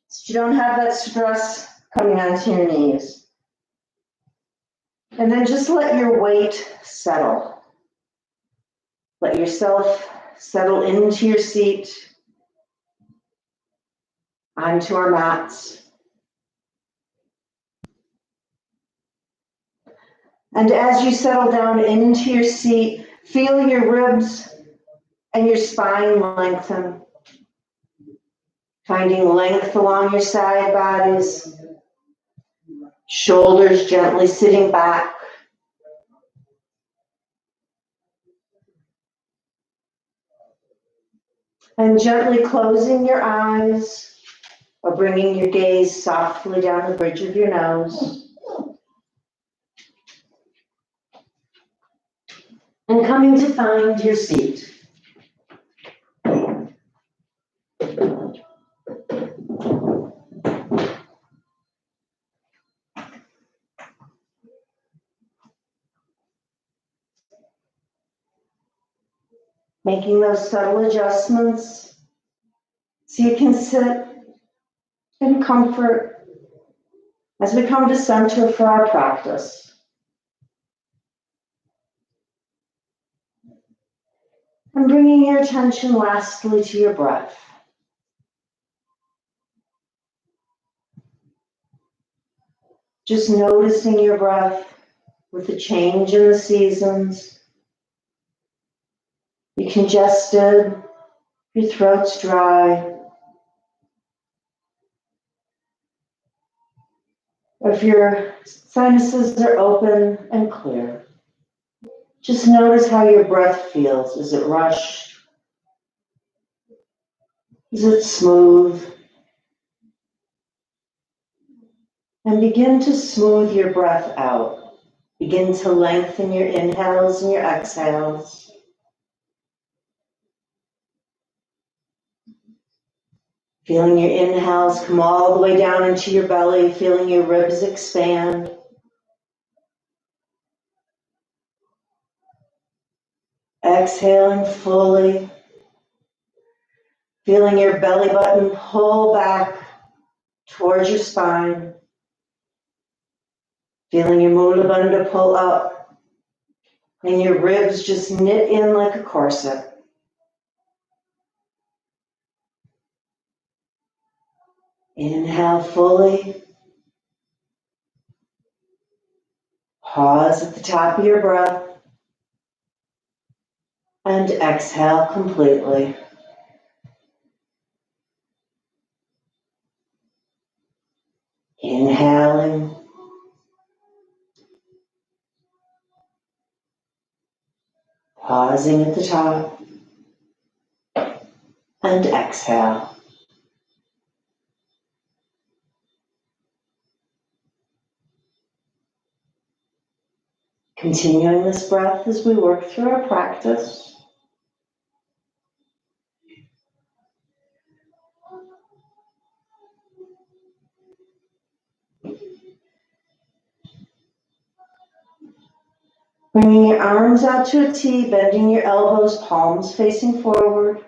so you don't have that stress coming onto your knees. And then just let your weight settle. Let yourself settle into your seat, onto our mats. And as you settle down into your seat, feel your ribs and your spine lengthen. Finding length along your side bodies. Shoulders gently sitting back. And gently closing your eyes or bringing your gaze softly down the bridge of your nose. And coming to find your seat. Making those subtle adjustments so you can sit in comfort as we come to center for our practice. And bringing your attention lastly to your breath. Just noticing your breath with the change in the seasons. You're congested, your throat's dry. Or if your sinuses are open and clear. Just notice how your breath feels. Is it rushed? Is it smooth? And begin to smooth your breath out. Begin to lengthen your inhales and your exhales. Feeling your inhales come all the way down into your belly, feeling your ribs expand. Exhaling fully, feeling your belly button pull back towards your spine. Feeling your mula bandha pull up and your ribs just knit in like a corset. Inhale fully. Pause at the top of your breath. And exhale completely. Inhaling. Pausing at the top. And exhale. Continuing this breath as we work through our practice. Bringing your arms out to a T, bending your elbows, palms facing forward.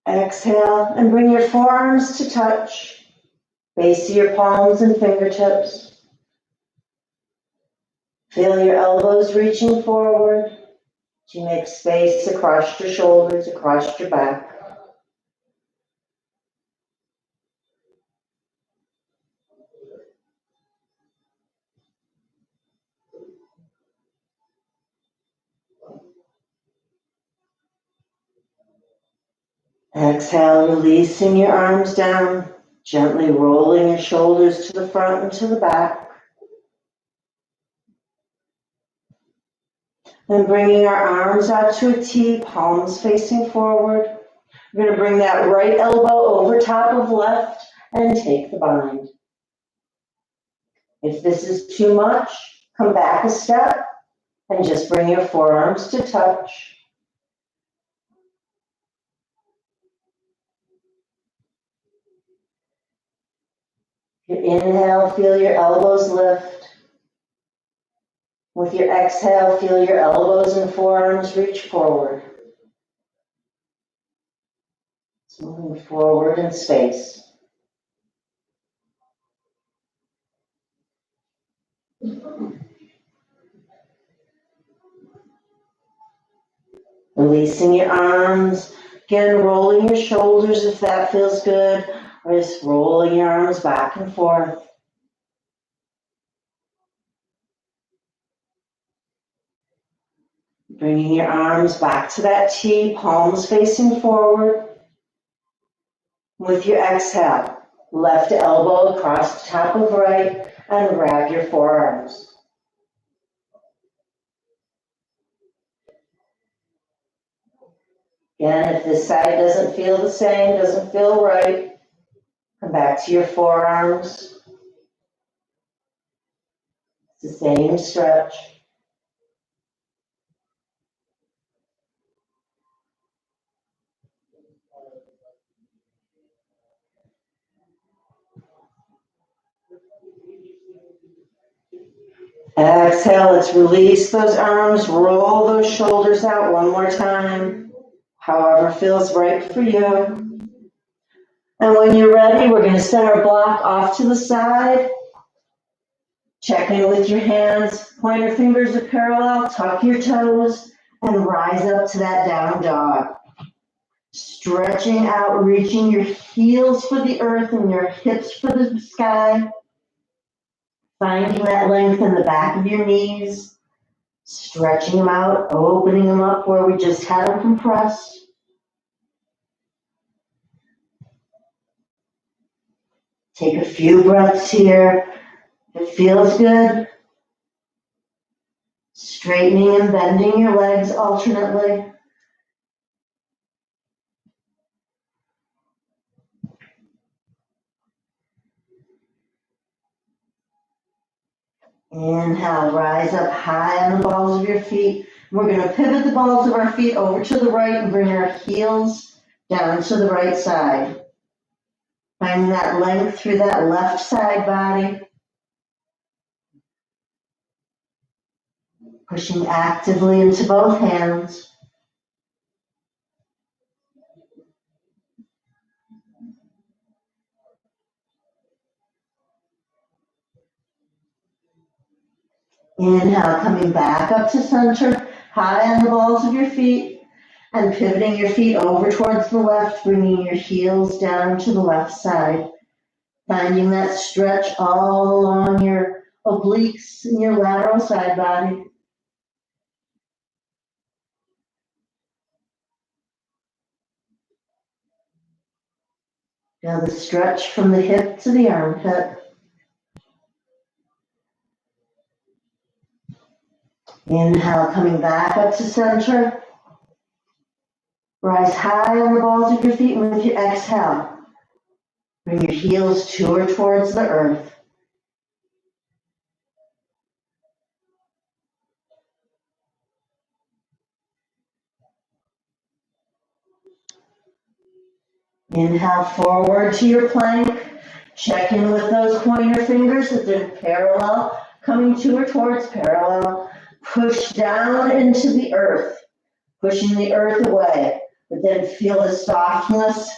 Exhale and bring your forearms to touch, base of your palms and fingertips. Feel your elbows reaching forward. You make space across your shoulders, across your back. Exhale, releasing your arms down, gently rolling your shoulders to the front and to the back. Then bringing our arms out to a T, palms facing forward. We're going to bring that right elbow over top of left and take the bind. If this is too much, come back a step and just bring your forearms to touch. Your inhale, feel your elbows lift. With your exhale, feel your elbows and forearms reach forward. Moving forward in space. Releasing your arms. Again, rolling your shoulders if that feels good. Or just rolling your arms back and forth. Bringing your arms back to that T, palms facing forward. With your exhale, left elbow across the top of right and grab your forearms. Again, if this side doesn't feel the same, doesn't feel right, come back to your forearms. It's the same stretch. Exhale, let's release those arms, roll those shoulders out one more time, however feels right for you. And when you're ready, we're going to set our block off to the side. Check in with your hands, pointer fingers are parallel, tuck your toes, and rise up to that down dog. Stretching out, reaching your heels for the earth and your hips for the sky. Finding that length in the back of your knees. Stretching them out, opening them up where we just had them compressed. Take a few breaths here. If it feels good. Straightening and bending your legs alternately. Inhale, rise up high on the balls of your feet. We're going to pivot the balls of our feet over to the right and bring our heels down to the right side. Finding that length through that left side body. Pushing actively into both hands. Inhale, coming back up to center, high on the balls of your feet, and pivoting your feet over towards the left, bringing your heels down to the left side. Finding that stretch all along your obliques and your lateral side body. Now the stretch from the hip to the armpit. Inhale, coming back up to center. Rise high on the balls of your feet, and with your exhale, bring your heels to or towards the earth. Inhale forward to your plank. Check in with those pointer fingers that they're parallel, coming to or towards parallel. Push down into the earth, pushing the earth away, but then feel the softness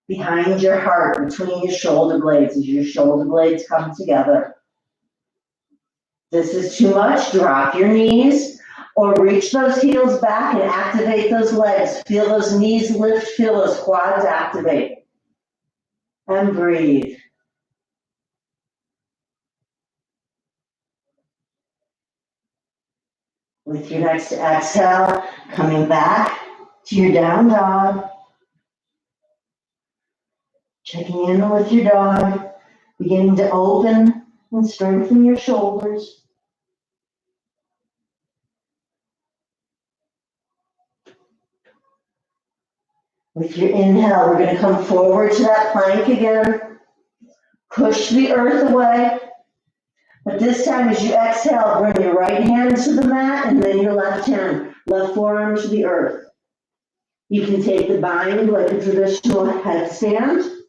behind your heart, between your shoulder blades, as your shoulder blades come together. This is too much, drop your knees or reach those heels back and activate those legs. Feel those knees lift, feel those quads activate. And breathe. With your next exhale, coming back to your down dog. Checking in with your dog, beginning to open and strengthen your shoulders. With your inhale, we're going to come forward to that plank again. Push the earth away. But this time as you exhale, bring your right hand to the mat and then your left hand, left forearm to the earth. You can take the bind like a traditional headstand.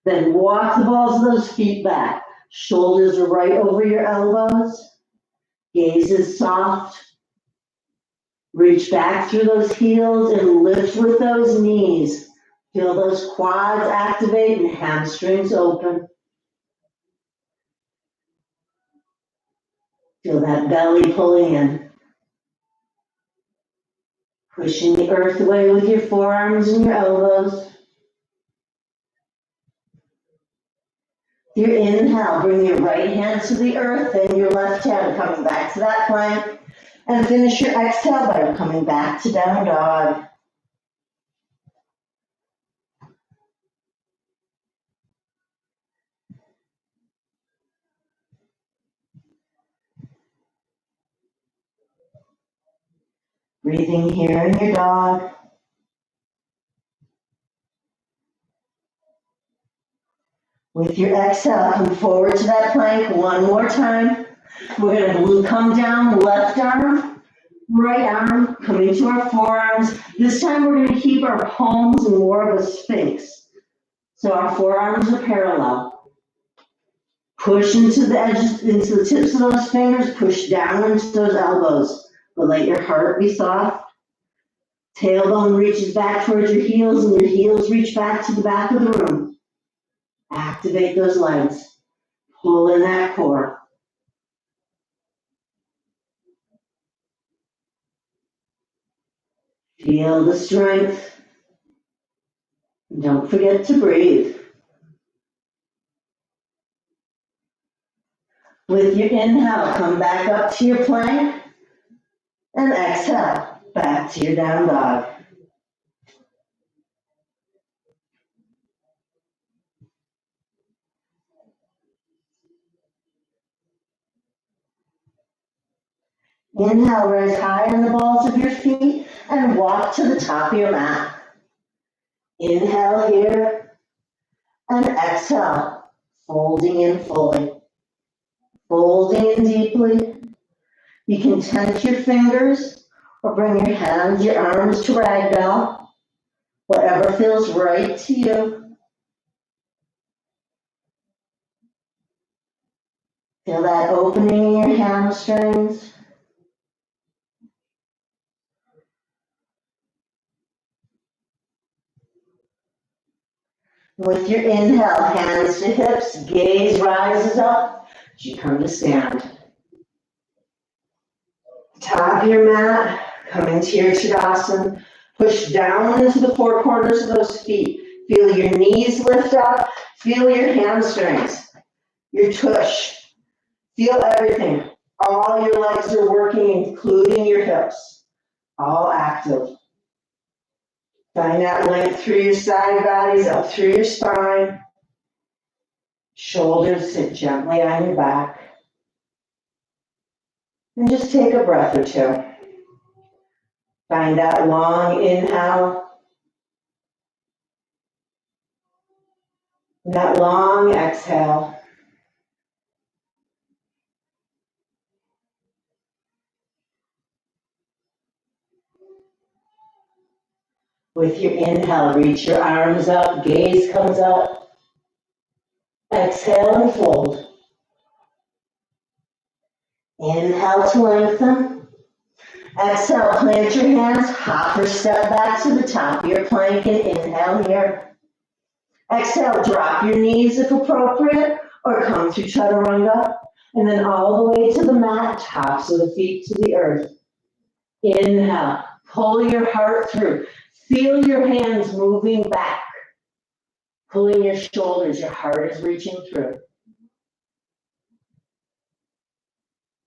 Then walk the balls of those feet back. Shoulders are right over your elbows. Gaze is soft. Reach back through those heels and lift with those knees. Feel those quads activate and hamstrings open. Feel that belly pulling in. Pushing the earth away with your forearms and your elbows. Your inhale, bring your right hand to the earth and your left hand coming back to that plank. And finish your exhale by coming back to down dog. Breathing here in your dog. With your exhale, come forward to that plank one more time. We're going to come down, left arm, right arm, coming to our forearms. This time we're going to keep our palms in more of a sphinx. So our forearms are parallel. Push into the edges, into the tips of those fingers, push down into those elbows. But let your heart be soft. Tailbone reaches back towards your heels and your heels reach back to the back of the room. Activate those legs. Pull in that core. Feel the strength. Don't forget to breathe. With your inhale, come back up to your plank. And exhale, back to your down dog. Inhale, rise high on the balls of your feet and walk to the top of your mat. Inhale here and exhale, folding in fully. Folding in deeply. You can tense your fingers or bring your hands, your arms to ragdoll. Whatever feels right to you. Feel that opening in your hamstrings. With your inhale, hands to hips, gaze rises up as you come to stand. Top of your mat, come into your Tadasana. Push down into the four corners of those feet. Feel your knees lift up. Feel your hamstrings, your tush. Feel everything. All your legs are working, including your hips. All active. Find that length through your side bodies, up through your spine. Shoulders sit gently on your back. And just take a breath or two. Find that long inhale. And that long exhale. With your inhale, reach your arms up, gaze comes up. Exhale and fold. Inhale to lengthen. Exhale, plant your hands, hop or step back to the top of your plank and inhale here. Exhale, drop your knees if appropriate or come through chaturanga. And then all the way to the mat, tops of the feet to the earth. Inhale, pull your heart through. Feel your hands moving back. Pulling your shoulders, your heart is reaching through.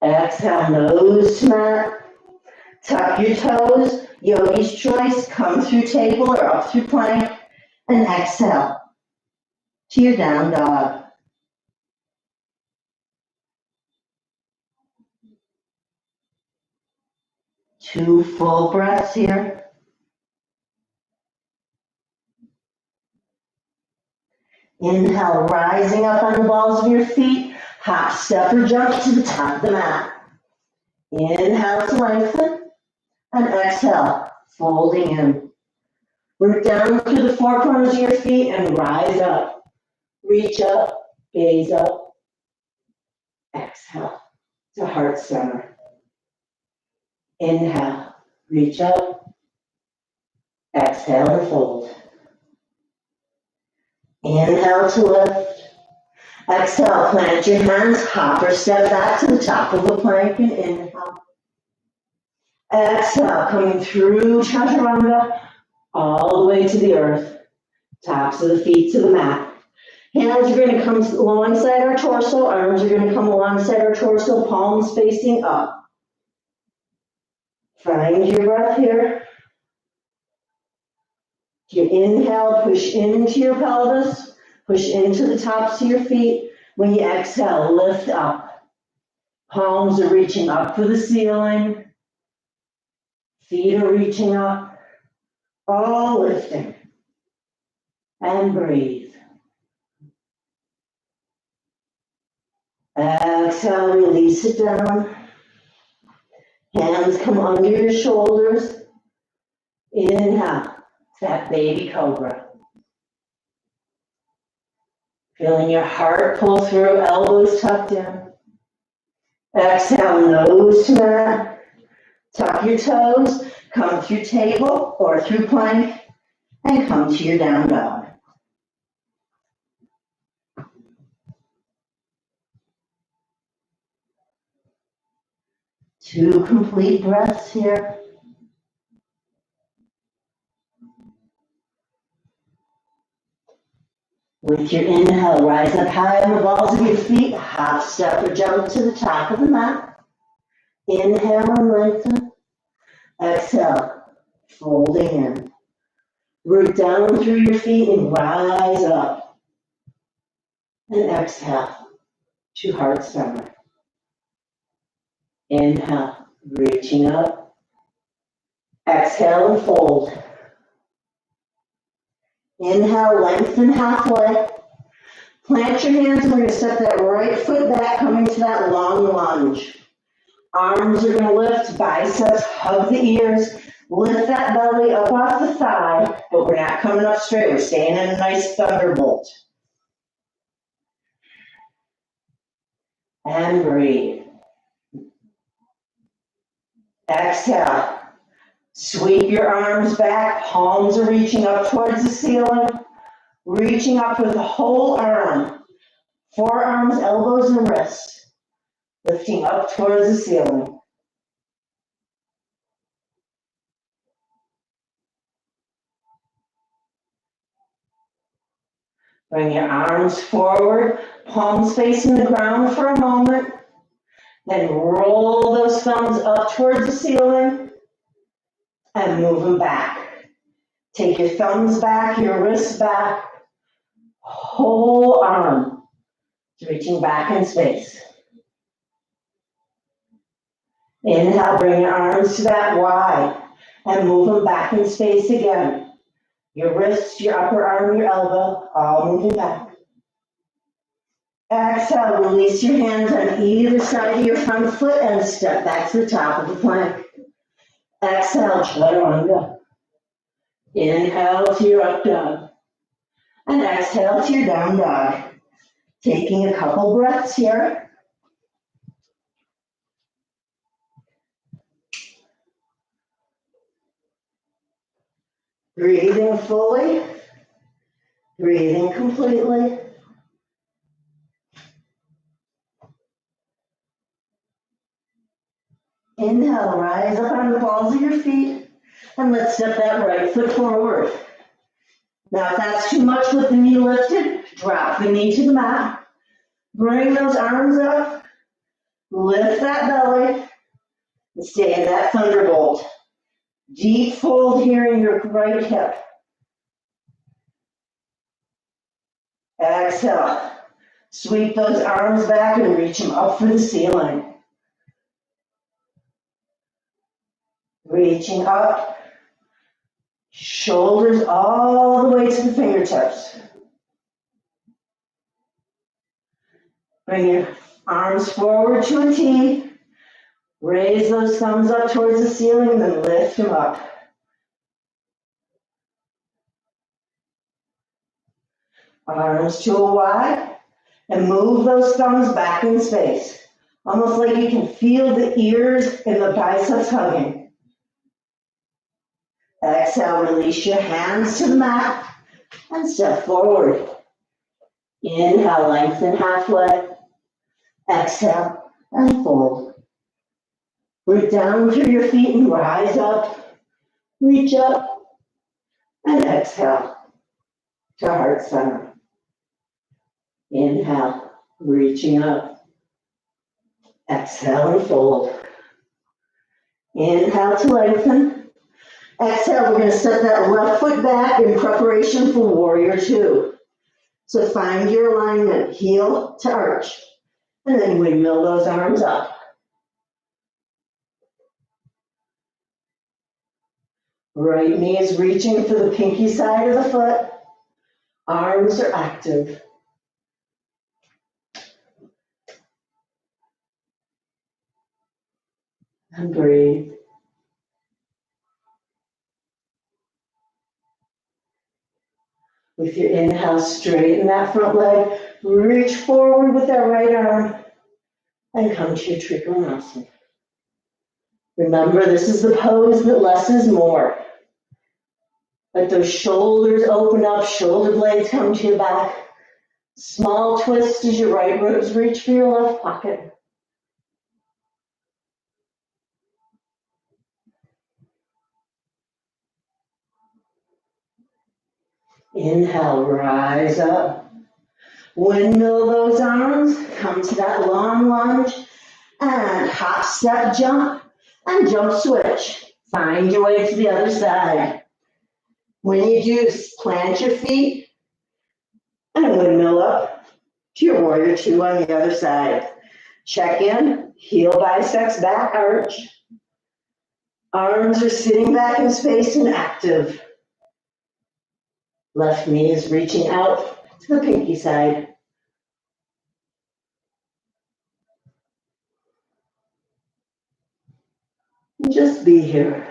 Exhale, nose to mat. Tuck your toes, yogi's choice, come through table or up through plank, and exhale to your down dog. Two full breaths here. Inhale, rising up on the balls of your feet, hop, step, or jump to the top of the mat. Inhale to lengthen, and exhale, folding in. Root down through the four corners of your feet and rise up. Reach up, gaze up. Exhale to heart center. Inhale, reach up. Exhale and fold. Inhale to lift. Exhale, plant your hands, hop or step back to the top of the plank and inhale. Exhale, coming through chaturanga, all the way to the earth, tops of the feet to the mat. Hands are going to come alongside our torso, arms are going to come alongside our torso, palms facing up. Find your breath here. You inhale, push into your pelvis, push into the tops of your feet. When you exhale, lift up. Palms are reaching up for the ceiling. Feet are reaching up. All lifting. And breathe. Exhale, release it down. Hands come under your shoulders. Inhale, that baby cobra. Feeling your heart pull through, elbows tucked in. Exhale, nose to mat. Tuck your toes, come through table or through plank, and come to your down dog. Two complete breaths here. With your inhale, rise up high on the balls of your feet, hop, step, or jump to the top of the mat. Inhale and lengthen. Exhale, folding in. Root down through your feet and rise up. And exhale to heart center. Inhale, reaching up. Exhale and fold. Inhale, lengthen halfway. Plant your hands and we're going to step that right foot back, coming to that long lunge. Arms are going to lift, biceps, hug the ears. Lift that belly up off the thigh, but we're not coming up straight. We're staying in a nice thunderbolt. And breathe. Exhale. Sweep your arms back. Palms are reaching up towards the ceiling. Reaching up with the whole arm. Forearms, elbows, and wrists. Lifting up towards the ceiling. Bring your arms forward, palms facing the ground for a moment. Then roll those thumbs up towards the ceiling and move them back. Take your thumbs back, your wrists back. Whole arm reaching back in space. Inhale, bring your arms to that wide and move them back in space again. Your wrist, your upper arm, your elbow, all moving back. Exhale, release your hands on either side of your front foot and step back to the top of the plank. Exhale, chaturanga. Inhale to your up dog. And exhale to your down dog. Taking a couple breaths here. Breathing fully. Breathing completely. Inhale, rise up on the balls of your feet, and let's step that right foot forward. Now, if that's too much with the knee lifted, drop the knee to the mat. Bring those arms up, lift that belly, and stay in that thunderbolt. Deep fold here in your right hip. Exhale. Sweep those arms back and reach them up for the ceiling. Reaching up, shoulders all the way to the fingertips. Bring your arms forward to a T. Raise those thumbs up towards the ceiling and then lift them up. Arms to a Y and move those thumbs back in space. Almost like you can feel the ears and the biceps hugging. Exhale, release your hands to the mat and step forward. Inhale, lengthen halfway. Exhale and fold. Root down through your feet and rise up. Reach up and exhale to heart center. Inhale, reaching up. Exhale and fold. Inhale to lengthen. Exhale, we're going to set that left foot back in preparation for warrior two. So find your alignment, heel to arch, and then windmill those arms up. Right knee is reaching for the pinky side of the foot. Arms are active. And breathe. With your inhale, straighten that front leg. Reach forward with that right arm and come to your trikonasana. Remember, this is the pose that less is more. Let those shoulders open up, shoulder blades come to your back. Small twist as your right ribs reach for your left pocket. Inhale, rise up. Windmill those arms, come to that long lunge, and hop, step, jump, and jump switch. Find your way to the other side. When you do, plant your feet and windmill up to your warrior two on the other side. Check in, heel biceps back, arch. Arms are sitting back in space and active. Left knee is reaching out to the pinky side. And just be here.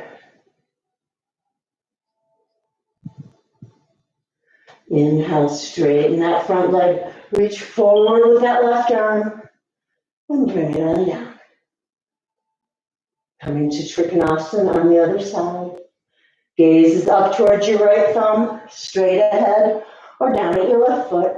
Inhale, straighten that front leg. Reach forward with that left arm and bring it on down. Coming to trikonasana on the other side. Gaze is up towards your right thumb, straight ahead, or down at your left foot.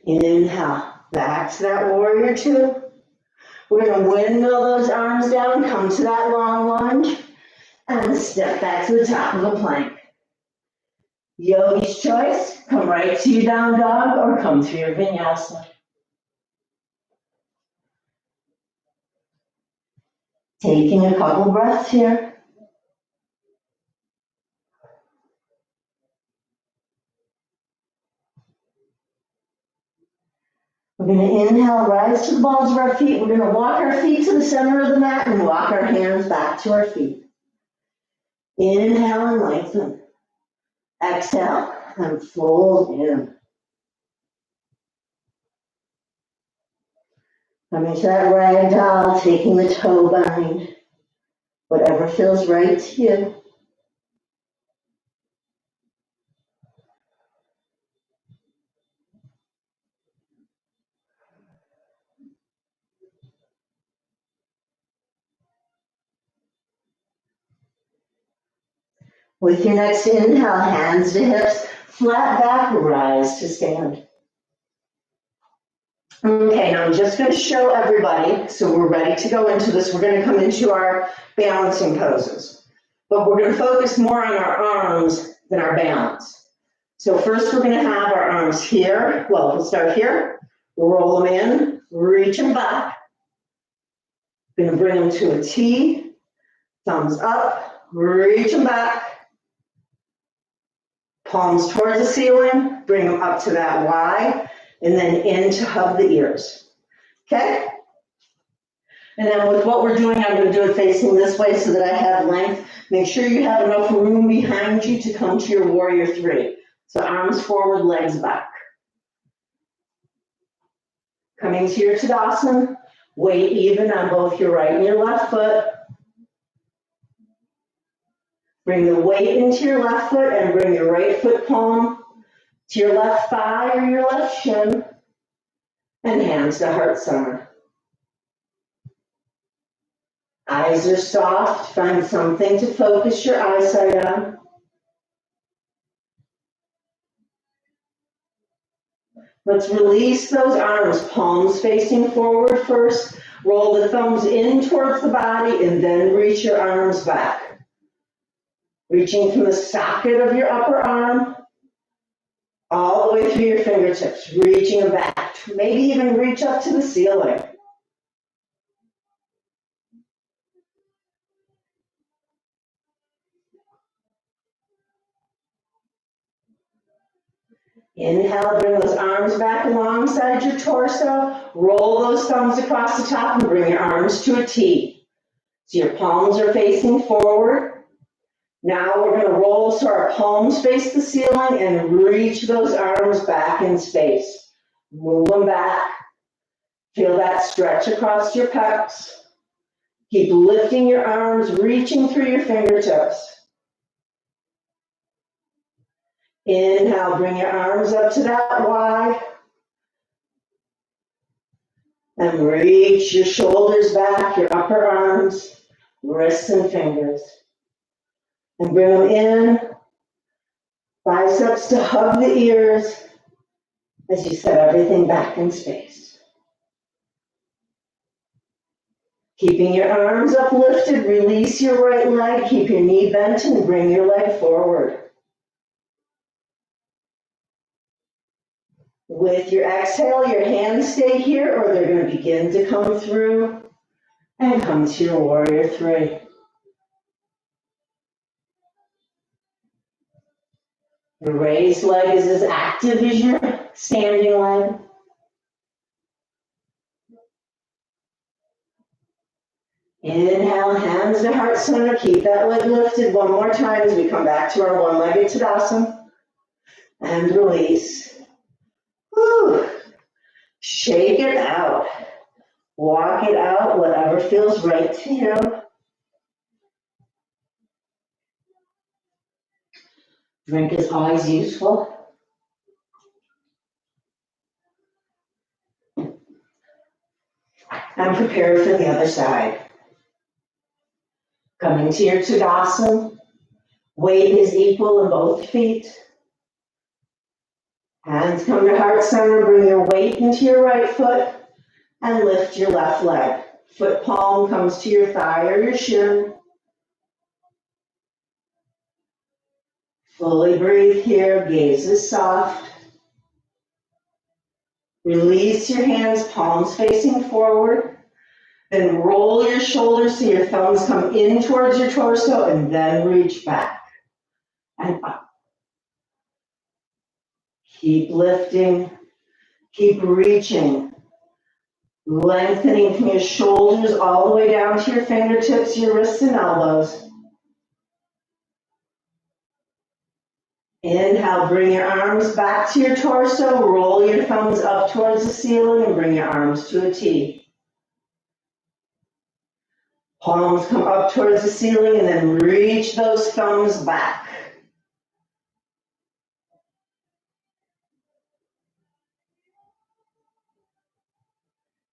Inhale, back to that warrior two. We're going to windmill those arms down, come to that long lunge, and step back to the top of the plank. Yogi's choice, come right to your down dog or come to your vinyasa. Taking a couple breaths here. We're going to inhale, rise to the balls of our feet. We're going to walk our feet to the center of the mat and walk our hands back to our feet. Inhale and lengthen. Exhale and fold in. Coming to that ragdoll, taking the toe bind. Whatever feels right to you. With your next inhale, hands to hips, flat back, rise to stand. Okay, now I'm just going to show everybody, so we're ready to go into this. We're going to come into our balancing poses, but we're going to focus more on our arms than our balance. So first we're going to have our arms here. Well, we'll start here, roll them in, reach them back. Going to bring them to a T, thumbs up, reach them back. Palms towards the ceiling, bring them up to that Y, and then in to hug the ears. Okay? And then with what we're doing, I'm going to do it facing this way so that I have length. Make sure you have enough room behind you to come to your warrior three. So arms forward, legs back. Coming to your Tadasana, weight even on both your right and your left foot. Bring the weight into your left foot and bring your right foot palm to your left thigh or your left shin, and hands to heart center. Eyes are soft. Find something to focus your eyesight on. Let's release those arms, palms facing forward first. Roll the thumbs in towards the body and then reach your arms back. Reaching from the socket of your upper arm all the way through your fingertips, reaching them back. Maybe even reach up to the ceiling. Inhale, bring those arms back alongside your torso. Roll those thumbs across the top and bring your arms to a T. So your palms are facing forward. Now we're going to roll so our palms face the ceiling and reach those arms back in space. Move them back. Feel that stretch across your pecs. Keep lifting your arms, reaching through your fingertips. Inhale, bring your arms up to that Y. And reach your shoulders back, your upper arms, wrists and fingers. And bring them in. Biceps to hug the ears as you set everything back in space. Keeping your arms uplifted, release your right leg, keep your knee bent and bring your leg forward. With your exhale, your hands stay here or they're going to begin to come through and come to your warrior three. The raised leg is as active as your standing leg. Inhale, hands to heart center. Keep that leg lifted one more time as we come back to our one-legged Tadasana. And release. Whew. Shake it out. Walk it out, whatever feels right to you. Drink is always useful. And prepare for the other side. Coming to your Tadasana. Weight is equal in both feet. Hands come to heart center. Bring your weight into your right foot and lift your left leg. Foot palm comes to your thigh or your shin. Fully breathe here. Gaze is soft. Release your hands, palms facing forward. Then roll your shoulders so your thumbs come in towards your torso and then reach back and up. Keep lifting, keep reaching, lengthening from your shoulders all the way down to your fingertips, your wrists and elbows. Inhale, bring your arms back to your torso, roll your thumbs up towards the ceiling and bring your arms to a T. Palms come up towards the ceiling and then reach those thumbs back.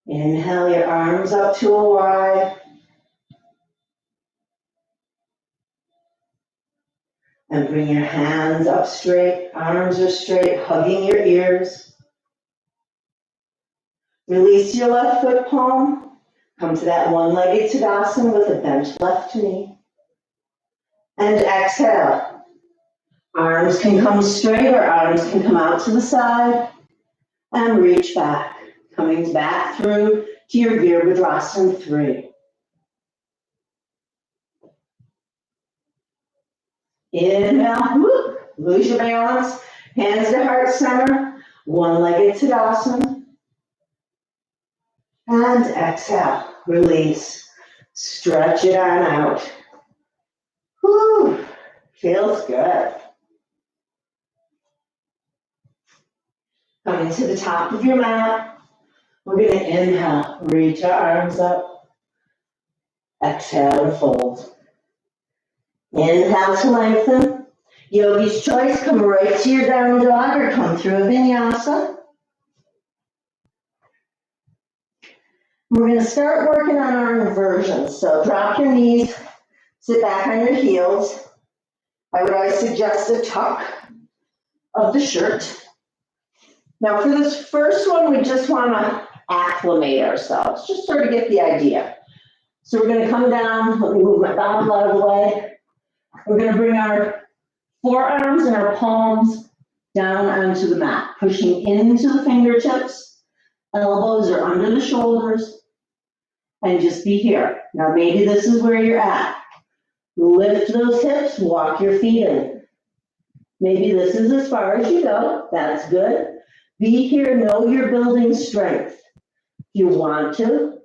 Inhale your arms up to a Y. And bring your hands up straight, arms are straight, hugging your ears. Release your left foot palm. Come to that one-legged Tadasana with a bent left knee. And exhale. Arms can come straight or arms can come out to the side. And reach back. Coming back through to your Virabhadrasana 3. Inhale, whoop, lose your balance. Hands to heart center. One-legged Tadasana. And exhale, release. Stretch it on out. Whew, feels good. Coming to the top of your mat. We're going to inhale, reach our arms up. Exhale and fold. Inhale to lengthen. Yogi's choice, come right to your down dog or come through a vinyasa. We're going to start working on our inversions. So drop your knees, sit back on your heels. I would always suggest a tuck of the shirt. Now for this first one, we just want to acclimate ourselves, just sort of get the idea. So we're going to come down, let me move my Bible out of the way. We're going to bring our forearms and our palms down onto the mat, pushing into the fingertips. Elbows are under the shoulders. And just be here. Now maybe this is where you're at. Lift those hips, walk your feet in. Maybe this is as far as you go. That's good. Be here, know you're building strength. If you want to,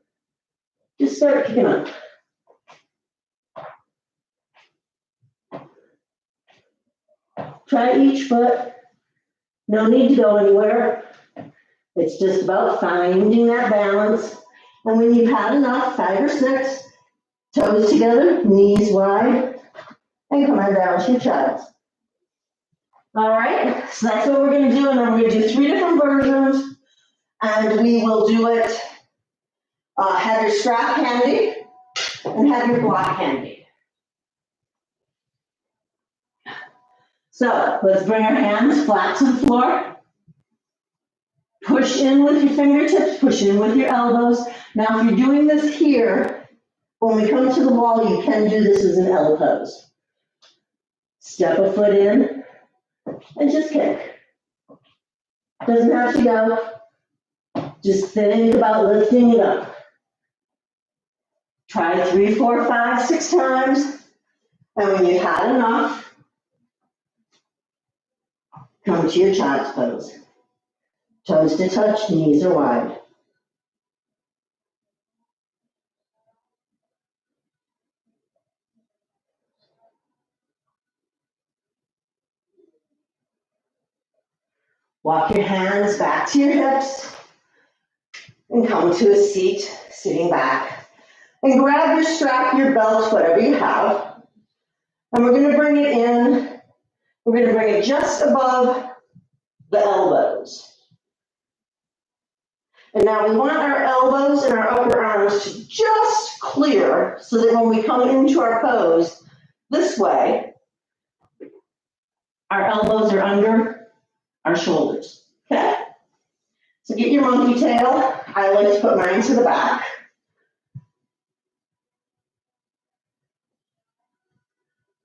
just start kicking up. Try each foot. No need to go anywhere. It's just about finding that balance. And when you've had enough, 5 or 6, toes together, knees wide, and come on down to your child's. All right, so that's what we're going to do, and then we're going to do 3 different versions, and we will do it, have your strap handy, and have your block handy. So let's bring our hands flat to the floor. Push in with your fingertips, push in with your elbows. Now, if you're doing this here, when we come to the wall, you can do this as an L pose. Step a foot in and just kick. Doesn't have to go. Just think about lifting it up. Try 3, 4, 5, 6 times. And when you've had enough, come to your child's pose. Toes to touch, knees are wide. Walk your hands back to your hips and come to a seat, sitting back. And grab your strap, your belt, whatever you have. And we're going to bring it in. We're going to bring it just above the elbows. And now we want our elbows and our upper arms to just clear so that when we come into our pose this way, our elbows are under our shoulders, okay? So get your monkey tail. I like to put mine to the back.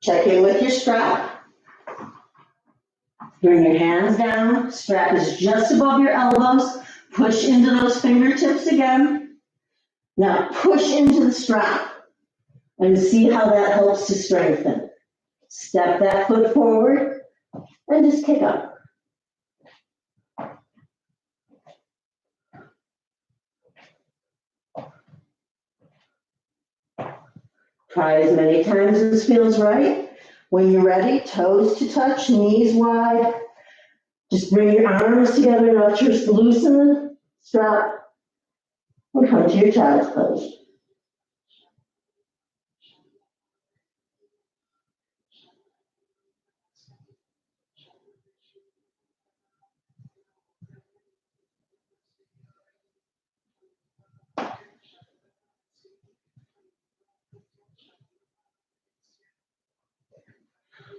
Check in with your strap. Bring your hands down. Strap is just above your elbows. Push into those fingertips again. Now push into the strap and see how that helps to strengthen. Step that foot forward and just kick up. Try as many times as feels right. When you're ready, toes to touch, knees wide. Just bring your arms together, now just loosen the strap and come to your child's pose.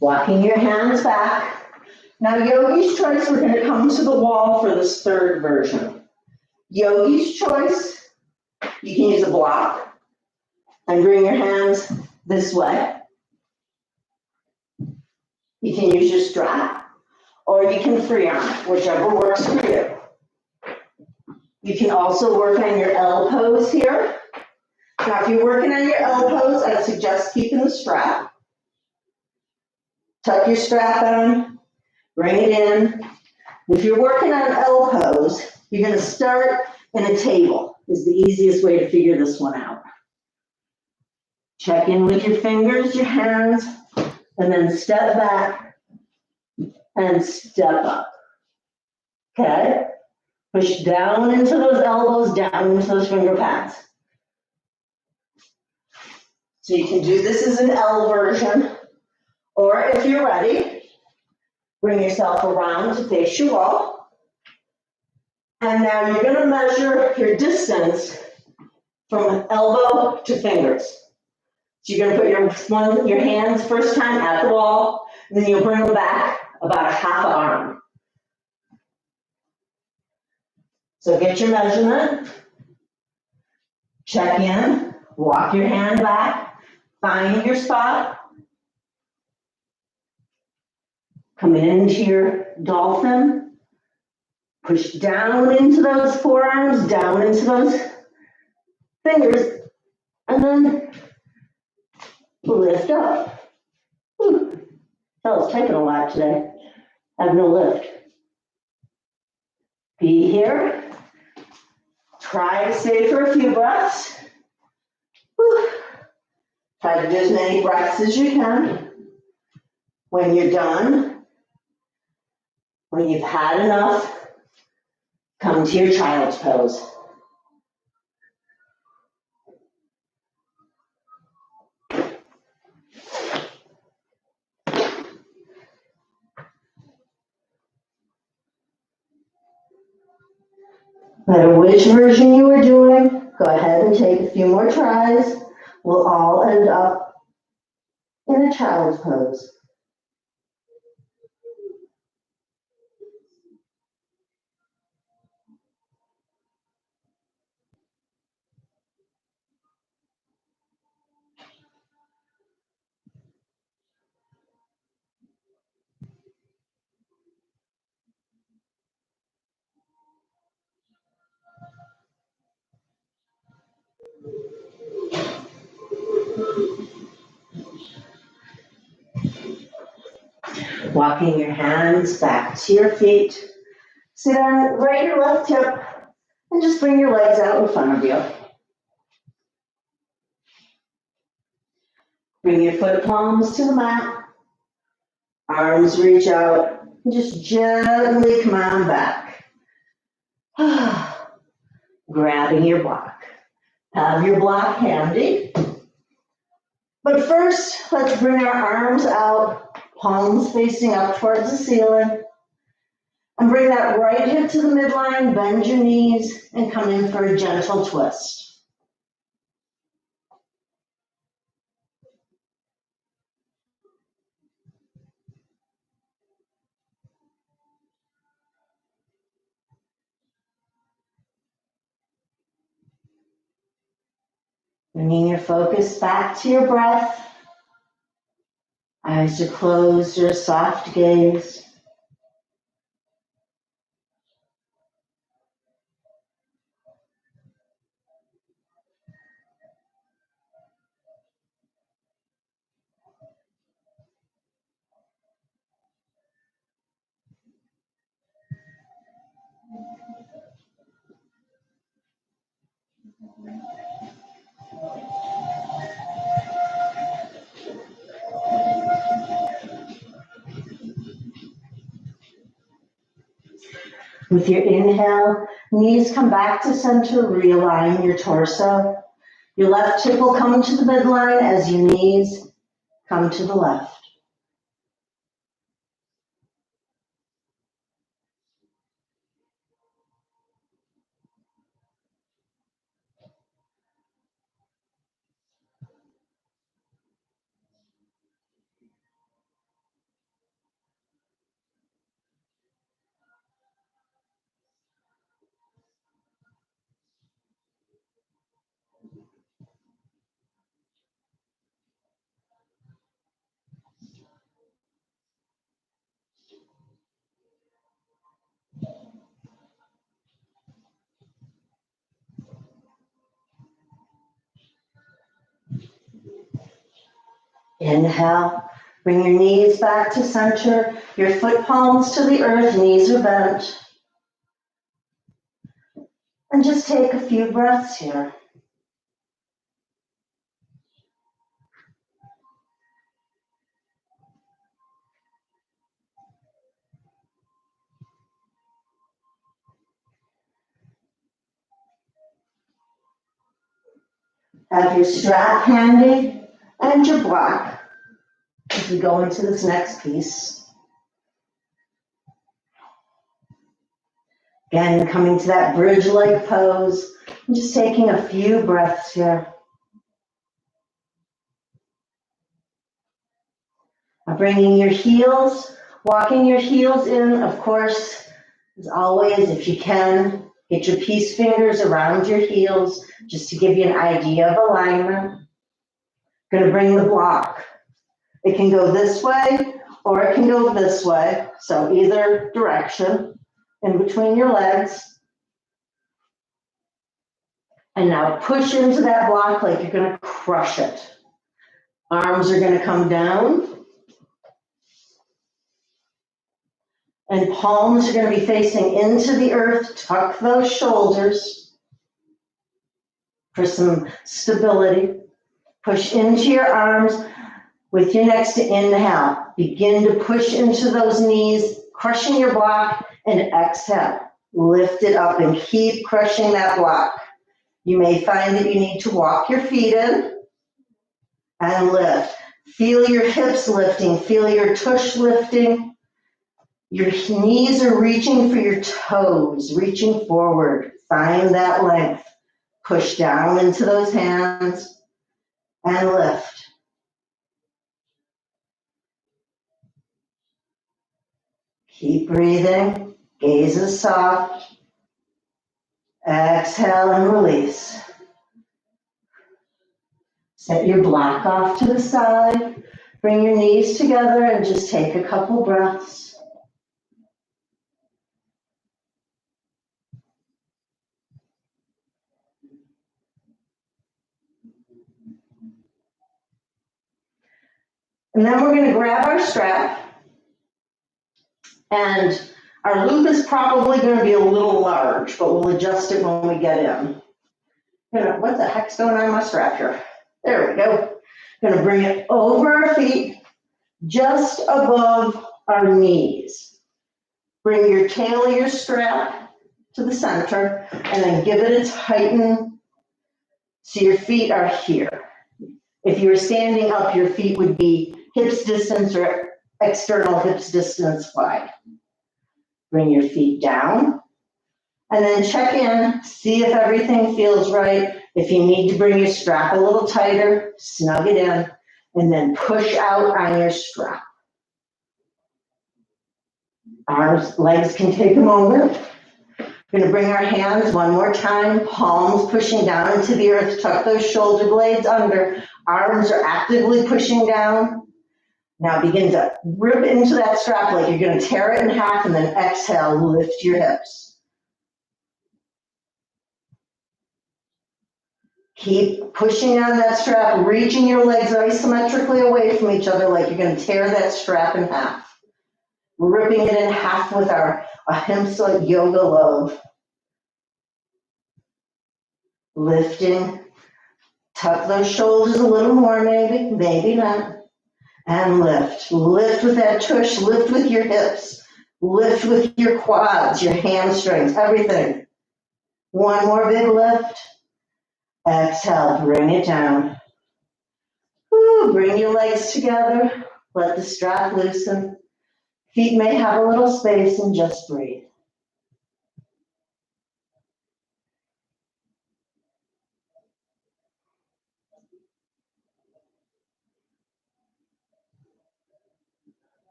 Walking your hands back. Now, yogi's choice, we're going to come to the wall for this third version. Yogi's choice, you can use a block and bring your hands this way. You can use your strap, or you can free arm it, whichever works for you. You can also work on your L pose here. Now, if you're working on your L pose, I suggest keeping the strap. Tuck your strap on, bring it in. If you're working on L pose, you're going to start in a table, is the easiest way to figure this one out. Check in with your fingers, your hands, and then step back and step up. Okay? Push down into those elbows, down into those finger pads. So you can do this as an L version, or if you're ready, bring yourself around to face your wall. And now you're going to measure your distance from elbow to fingers. So you're gonna put your hands first time at the wall, and then you'll bring them back about a half arm. So get your measurement, check in, walk your hand back, find your spot, come into your dolphin, push down into those forearms, down into those fingers, and then lift up. That was taking a lot today. I have no lift. Be here. Try to stay for a few breaths. Try to do as many breaths as you can. When you're done, when you've had enough, come to your child's pose. No matter which version you are doing, go ahead and take a few more tries. We'll all end up in a child's pose. Walking your hands back to your feet. Sit on right your left hip and just bring your legs out in front of you. Bring your foot palms to the mat. Arms reach out. And just gently come on back. Grabbing your block. Have your block handy. But first, let's bring our arms out, palms facing up towards the ceiling. And bring that right hip to the midline, bend your knees, and come in for a gentle twist. Bringing your focus back to your breath. Eyes are closed or a soft gaze. With your inhale, knees come back to center, realign your torso. Your left hip will come to the midline as your knees come to the left. Inhale, bring your knees back to center, your foot palms to the earth, knees are bent. And just take a few breaths here. Have your strap handy and your block as we go into this next piece. Again, coming to that bridge-like pose. I'm just taking a few breaths here. Bringing your heels, walking your heels in, of course, as always, if you can, get your peace fingers around your heels, just to give you an idea of alignment. Going to bring the block. It can go this way, or it can go this way, so either direction, in between your legs. And now push into that block like you're going to crush it. Arms are going to come down. And palms are going to be facing into the earth. Tuck those shoulders for some stability. Push into your arms with your next inhale. Begin to push into those knees, crushing your block, and exhale. Lift it up and keep crushing that block. You may find that you need to walk your feet in and lift. Feel your hips lifting. Feel your tush lifting. Your knees are reaching for your toes, reaching forward. Find that length. Push down into those hands and lift. Keep breathing. Gaze is soft. Exhale and release. Set your block off to the side. Bring your knees together and just take a couple breaths. And then we're going to grab our strap, and our loop is probably going to be a little large, but we'll adjust it when we get in. What the heck's going on my strap here? There we go. Going to bring it over our feet, just above our knees. Bring your tail of your strap to the center, and then give it a tighten so your feet are here. If you were standing up, your feet would be hips distance or external hips distance wide. Bring your feet down and then check in, see if everything feels right. If you need to bring your strap a little tighter, snug it in, and then push out on your strap. Our legs can take a moment. We're going to bring our hands one more time, palms pushing down into the earth, tuck those shoulder blades under. Arms are actively pushing down. Now begin to rip into that strap like you're going to tear it in half, and then exhale, lift your hips. Keep pushing on that strap, reaching your legs isometrically away from each other like you're going to tear that strap in half. Ripping it in half with our ahimsa yoga love. Lifting. Tuck those shoulders a little more, maybe not. And lift. Lift with that tush. Lift with your hips. Lift with your quads, your hamstrings, everything. One more big lift. Exhale, bring it down. Woo, bring your legs together. Let the strap loosen. Feet may have a little space, and just breathe.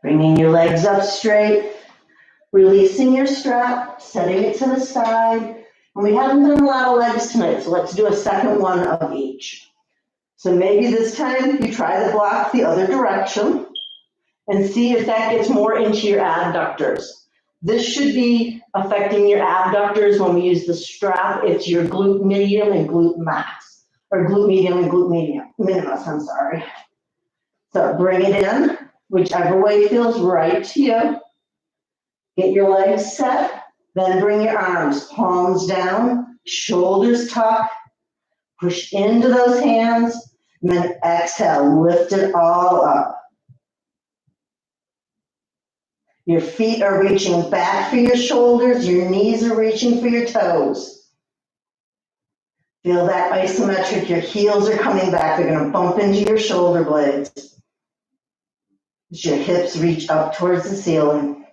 Bringing your legs up straight, releasing your strap, setting it to the side. And we haven't done a lot of legs tonight, so let's do a second one of each. So maybe this time you try the block the other direction and see if that gets more into your abductors. This should be affecting your abductors when we use the strap. It's your glute medium and glute max, or glute medium and glute minimus, I'm sorry. So bring it in, whichever way feels right to you. Get your legs set, then bring your arms, palms down, shoulders tuck, push into those hands, and then exhale, lift it all up. Your feet are reaching back for your shoulders, your knees are reaching for your toes. Feel that isometric, your heels are coming back, they're going to bump into your shoulder blades. As your hips reach up towards the ceiling.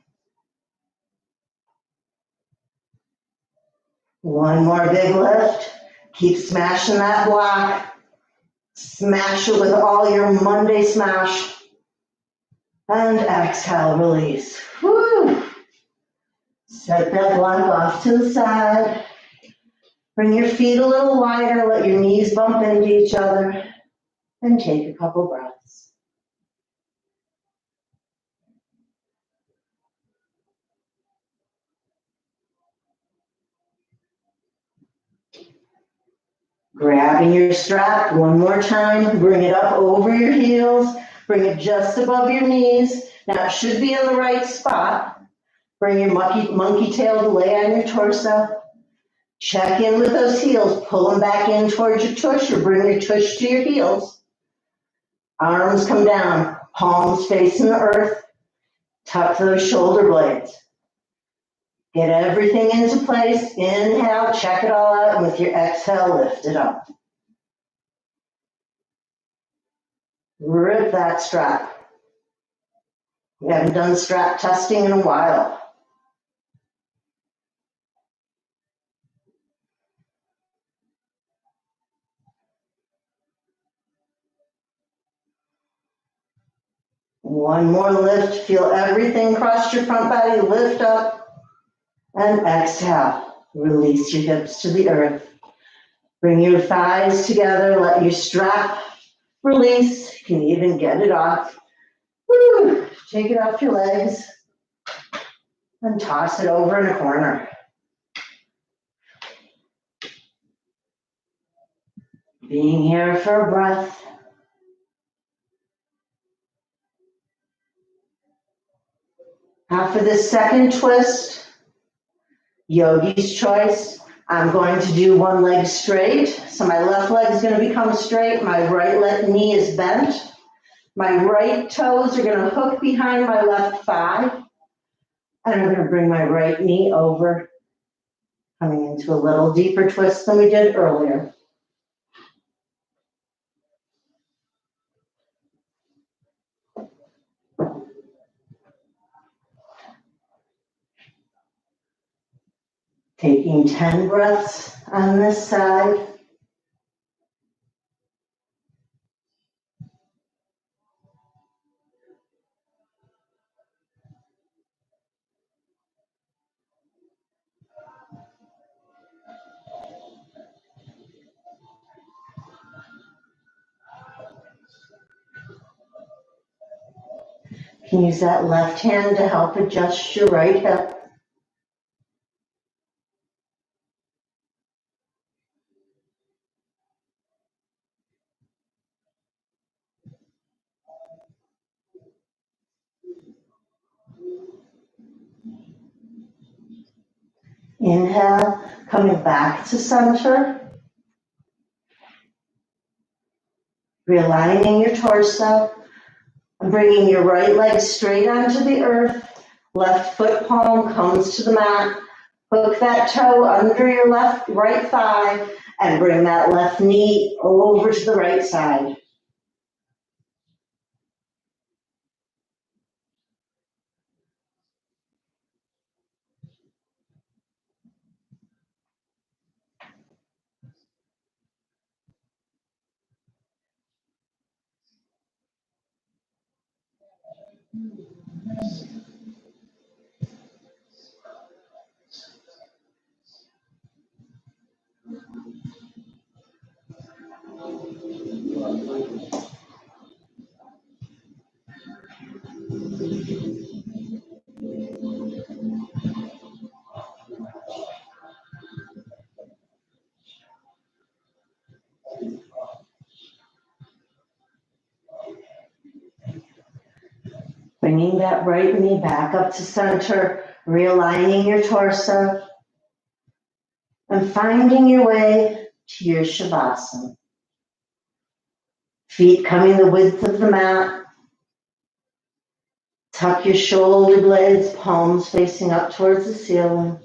One more big lift. Keep smashing that block. Smash it with all your Monday smash. And exhale, release. Woo! Set that block off to the side. Bring your feet a little wider. Let your knees bump into each other. And take a couple breaths. Grabbing your strap one more time. Bring it up over your heels. Bring it just above your knees. Now it should be in the right spot. Bring your monkey tail to lay on your torso. Check in with those heels. Pull them back in towards your tush or bring your tush to your heels. Arms come down. Palms facing the earth. Tuck those shoulder blades. Get everything into place. Inhale, check it all out, and with your exhale, lift it up. Rip that strap. We haven't done strap testing in a while. One more lift. Feel everything cross your front body. Lift up and exhale. Release your hips to the earth. Bring your thighs together. Let your strap release. You can even get it off. Woo. Take it off your legs and toss it over in a corner. Being here for a breath. After this second twist, yogi's choice, I'm going to do one leg straight. So my left leg is going to become straight. My right knee is bent. My right toes are going to hook behind my left thigh. And I'm going to bring my right knee over, coming into a little deeper twist than we did earlier. Taking 10 breaths on this side. You can use that left hand to help adjust your right hip. Inhale, coming back to center. Realigning your torso. And bringing your right leg straight onto the earth. Left foot palm comes to the mat. Hook that toe under your right thigh and bring that left knee over to the right side. Bringing that right knee back up to center, realigning your torso, and finding your way to your Shavasana. Feet coming the width of the mat. Tuck your shoulder blades, palms facing up towards the ceiling.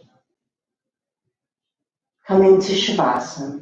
Coming to Shavasana.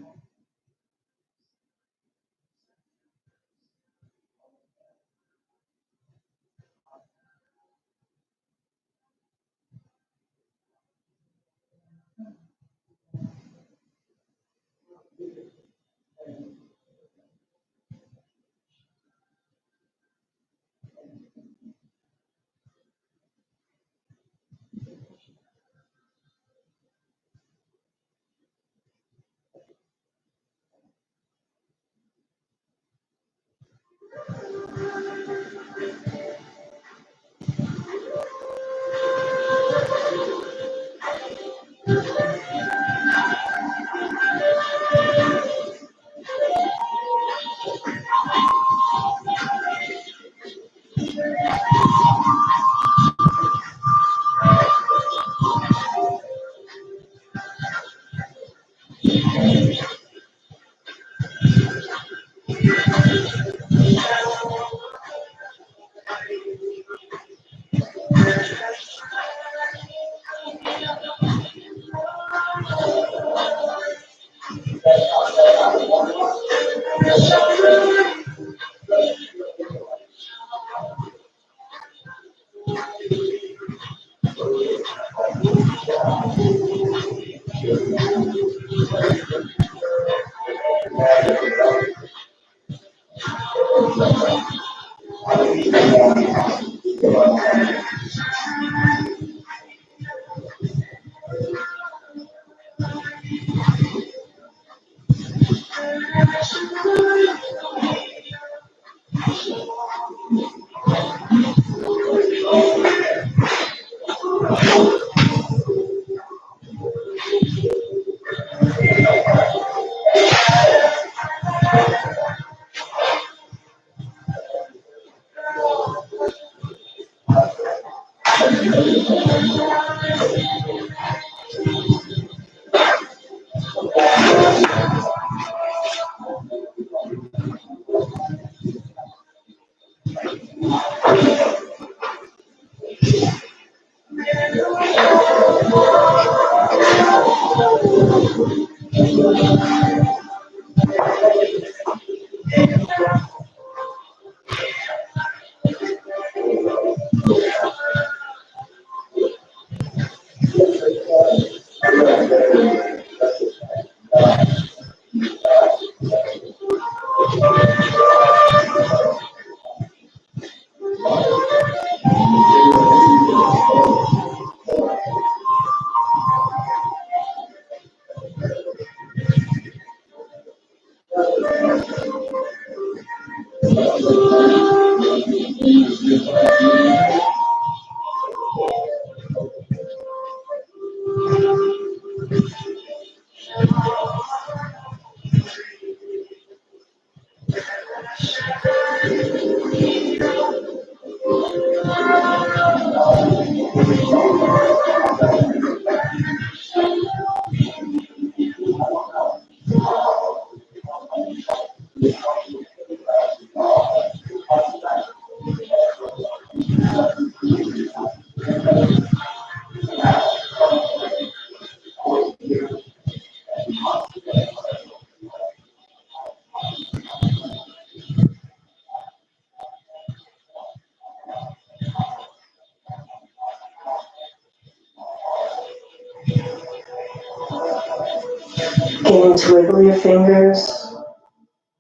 Begin to wiggle your fingers,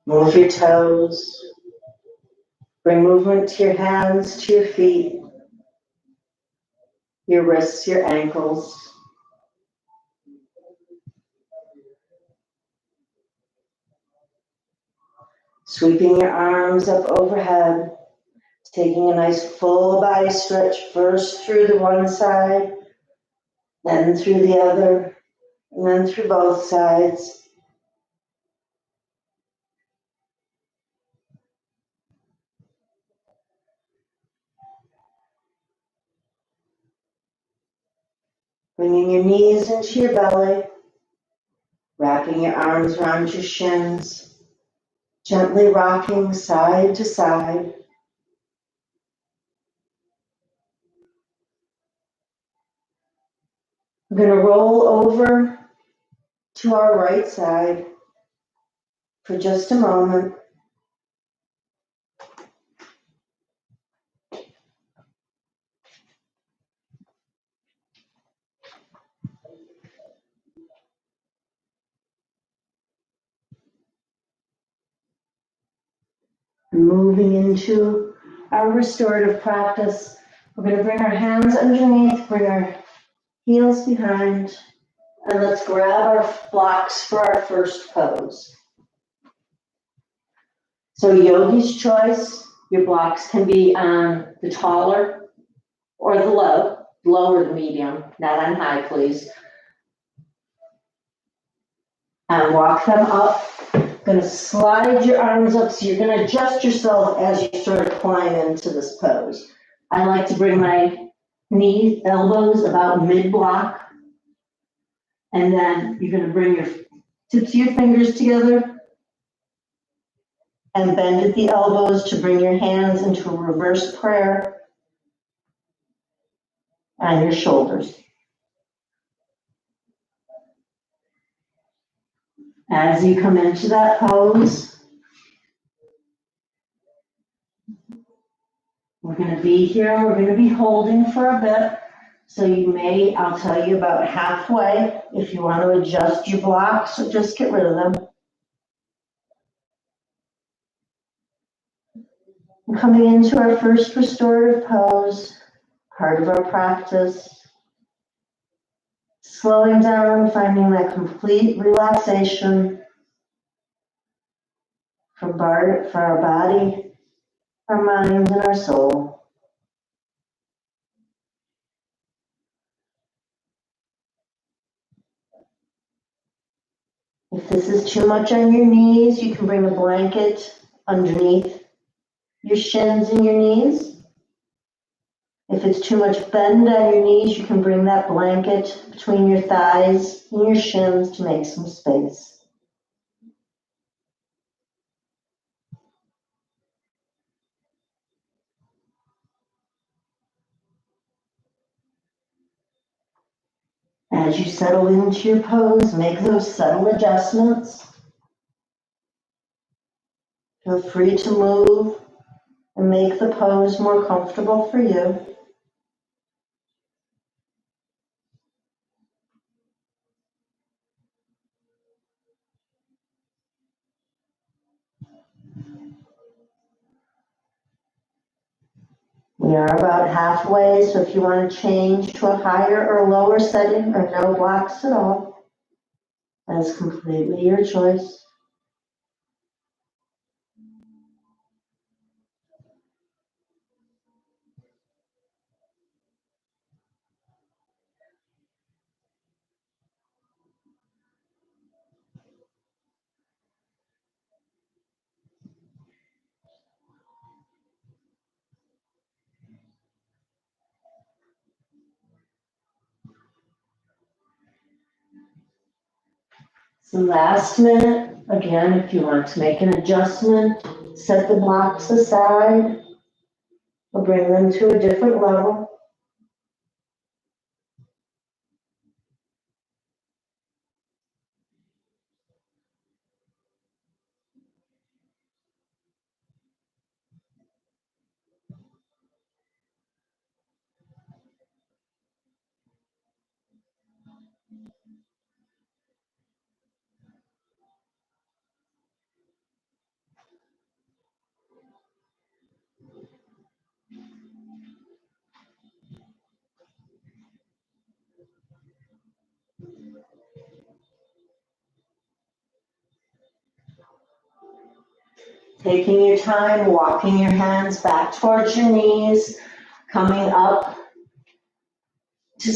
move your toes, bring movement to your hands, to your feet, your wrists, your ankles. Sweeping your arms up overhead, taking a nice full body stretch first through the one side, then through the other, and then through both sides. Bringing your knees into your belly, wrapping your arms around your shins, gently rocking side to side. We're going to roll over to our right side for just a moment. Moving into our restorative practice, we're going to bring our hands underneath, bring our heels behind, and let's grab our blocks for our first pose. So yogi's choice, your blocks can be on the taller or the low or the medium, not on high, please. And walk them up. Going to slide your arms up, so you're going to adjust yourself as you sort of climb into this pose. I like to bring my knees, elbows about mid-block, and then you're going to bring your Tips of your fingers together and bend at the elbows to bring your hands into a reverse prayer and your shoulders. As you come into that pose, we're going to be here, we're going to be holding for a bit. So I'll tell you about halfway if you want to adjust your blocks or just get rid of them. We're coming into our first restorative pose, part of our practice. Slowing down, finding that complete relaxation for our body, our mind, and our soul. If this is too much on your knees, you can bring a blanket underneath your shins and your knees. If it's too much bend on your knees, you can bring that blanket between your thighs and your shins to make some space. As you settle into your pose, make those subtle adjustments. Feel free to move and make the pose more comfortable for you. We are about halfway, so if you want to change to a higher or lower setting or no blocks at all, that's completely your choice. So last minute, again, if you want to make an adjustment, set the blocks aside or bring them to a different level. Taking your time, walking your hands back towards your knees, coming up to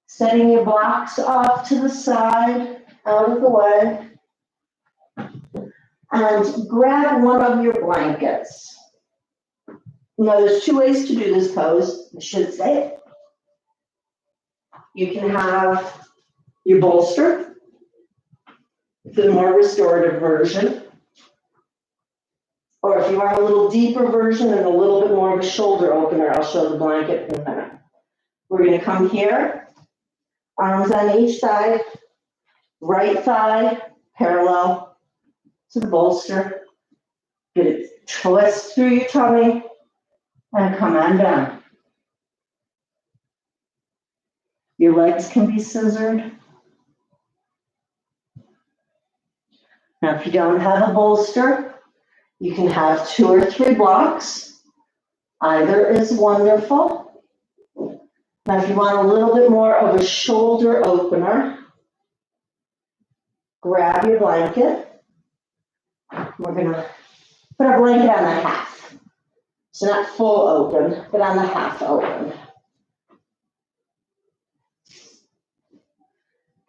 setting your blocks off to the side, out of the way, and grab one of your blankets. Now, there's two ways to do this pose, I should say. You can have your bolster, the more restorative version, or if you want a little deeper version and a little bit more of a shoulder opener, I'll show the blanket in a minute. We're going to come here, arms on each side, right thigh parallel to the bolster. Get a twist through your tummy and come on down. Your legs can be scissored. Now, if you don't have a bolster, you can have 2 or 3 blocks. Either is wonderful. Now, if you want a little bit more of a shoulder opener, grab your blanket. We're going to put our blanket on the half. So not full open, but on the half open.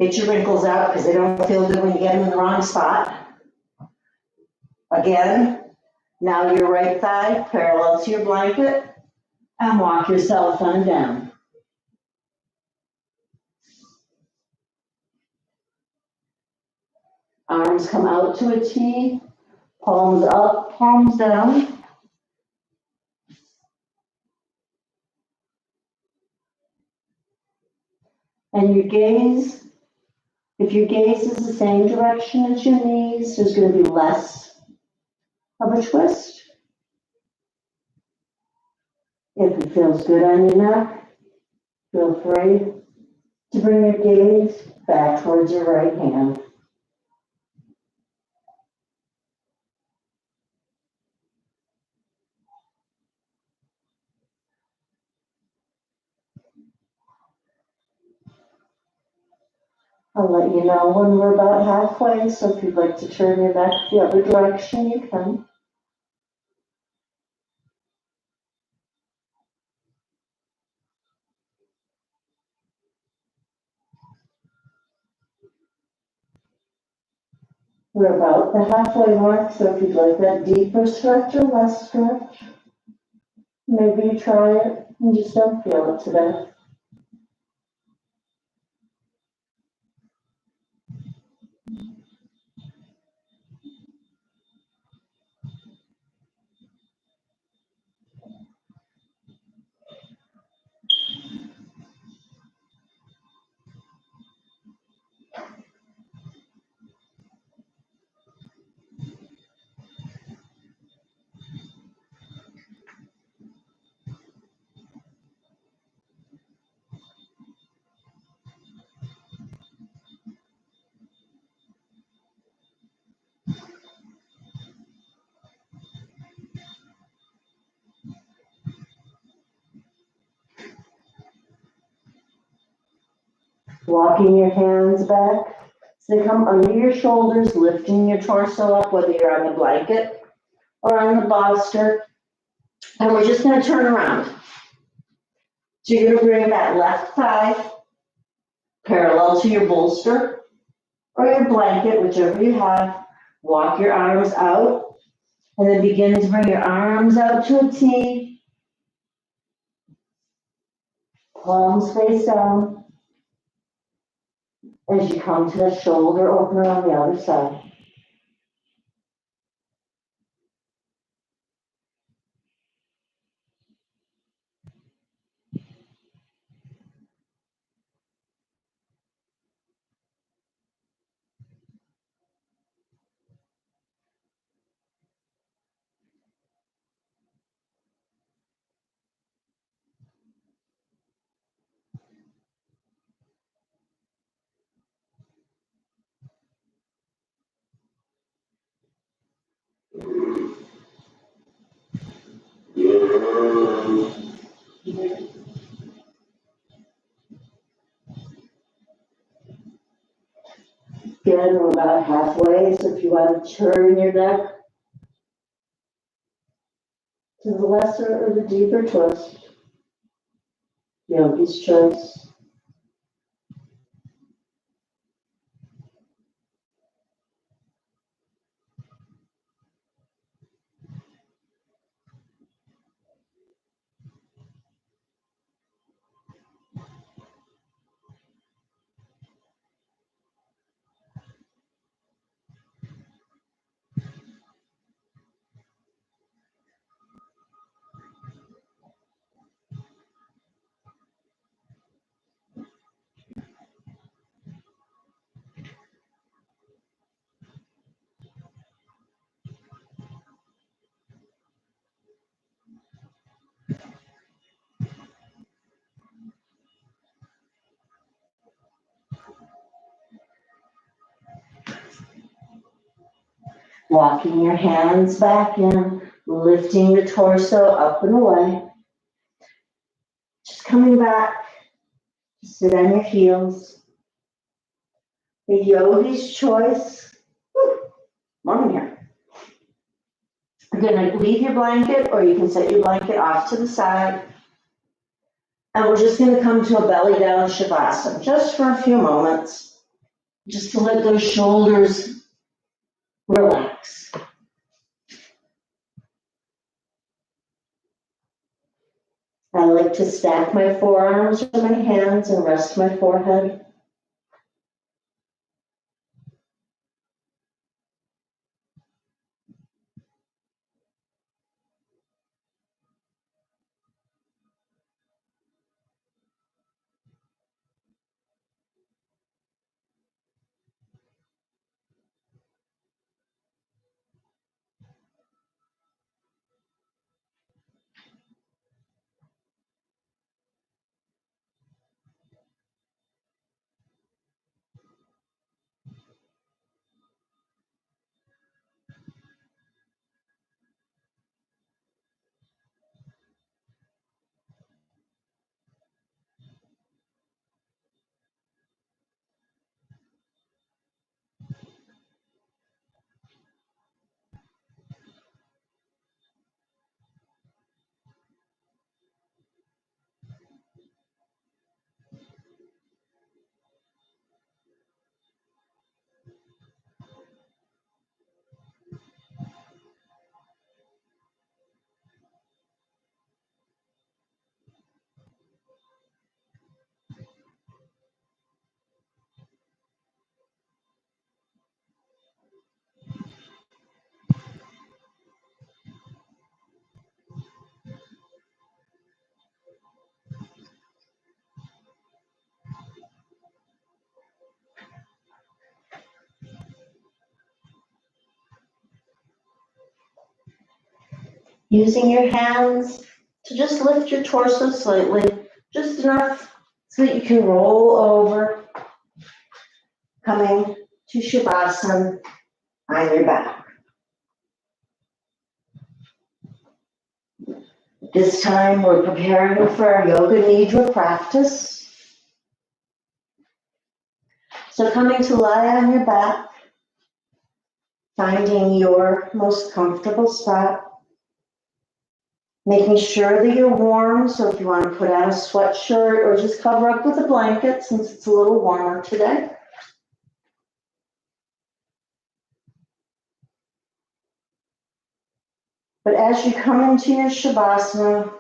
Get your wrinkles out because they don't feel good when you get them in the wrong spot. Again, now your right thigh parallel to your blanket and walk yourself on down. Arms come out to a T, palms up, palms down. And your gaze, if your gaze is the same direction as your knees, there's going to be less of a twist. If it feels good on your neck, feel free to bring your gaze back towards your right hand. I'll let you know when we're about halfway, so if you'd like to turn your neck the other direction, you can. We're about the halfway mark, so if you'd like that deeper stretch or less stretch, maybe you try it and just don't feel it today. Walking your hands back so they come under your shoulders, lifting your torso up, whether you're on the blanket or on the bolster. And we're just going to turn around. So you're going to bring that left thigh parallel to your bolster or your blanket, whichever you have. Walk your arms out and then begin to bring your arms out to a T. Palms face down as you come to the shoulder opener on the other side. Again, we're about halfway, so if you want to turn your neck to the lesser or the deeper twist, yogi's choice. Walking your hands back in, lifting the torso up and away. Just coming back to sit on your heels. The yogi's choice. Morning here. You're going to leave your blanket, or you can set your blanket off to the side. And we're just going to come to a belly down shavasana, just for a few moments, just to let those shoulders relax. I like to stack my forearms or my hands and rest my forehead. Using your hands to just lift your torso slightly, just enough so that you can roll over, coming to Shavasana on your back. This time we're preparing for our Yoga Nidra practice. So coming to lie on your back, finding your most comfortable spot, making sure that you're warm, so if you want to put on a sweatshirt or just cover up with a blanket since it's a little warmer today. But as you come into your Shavasana,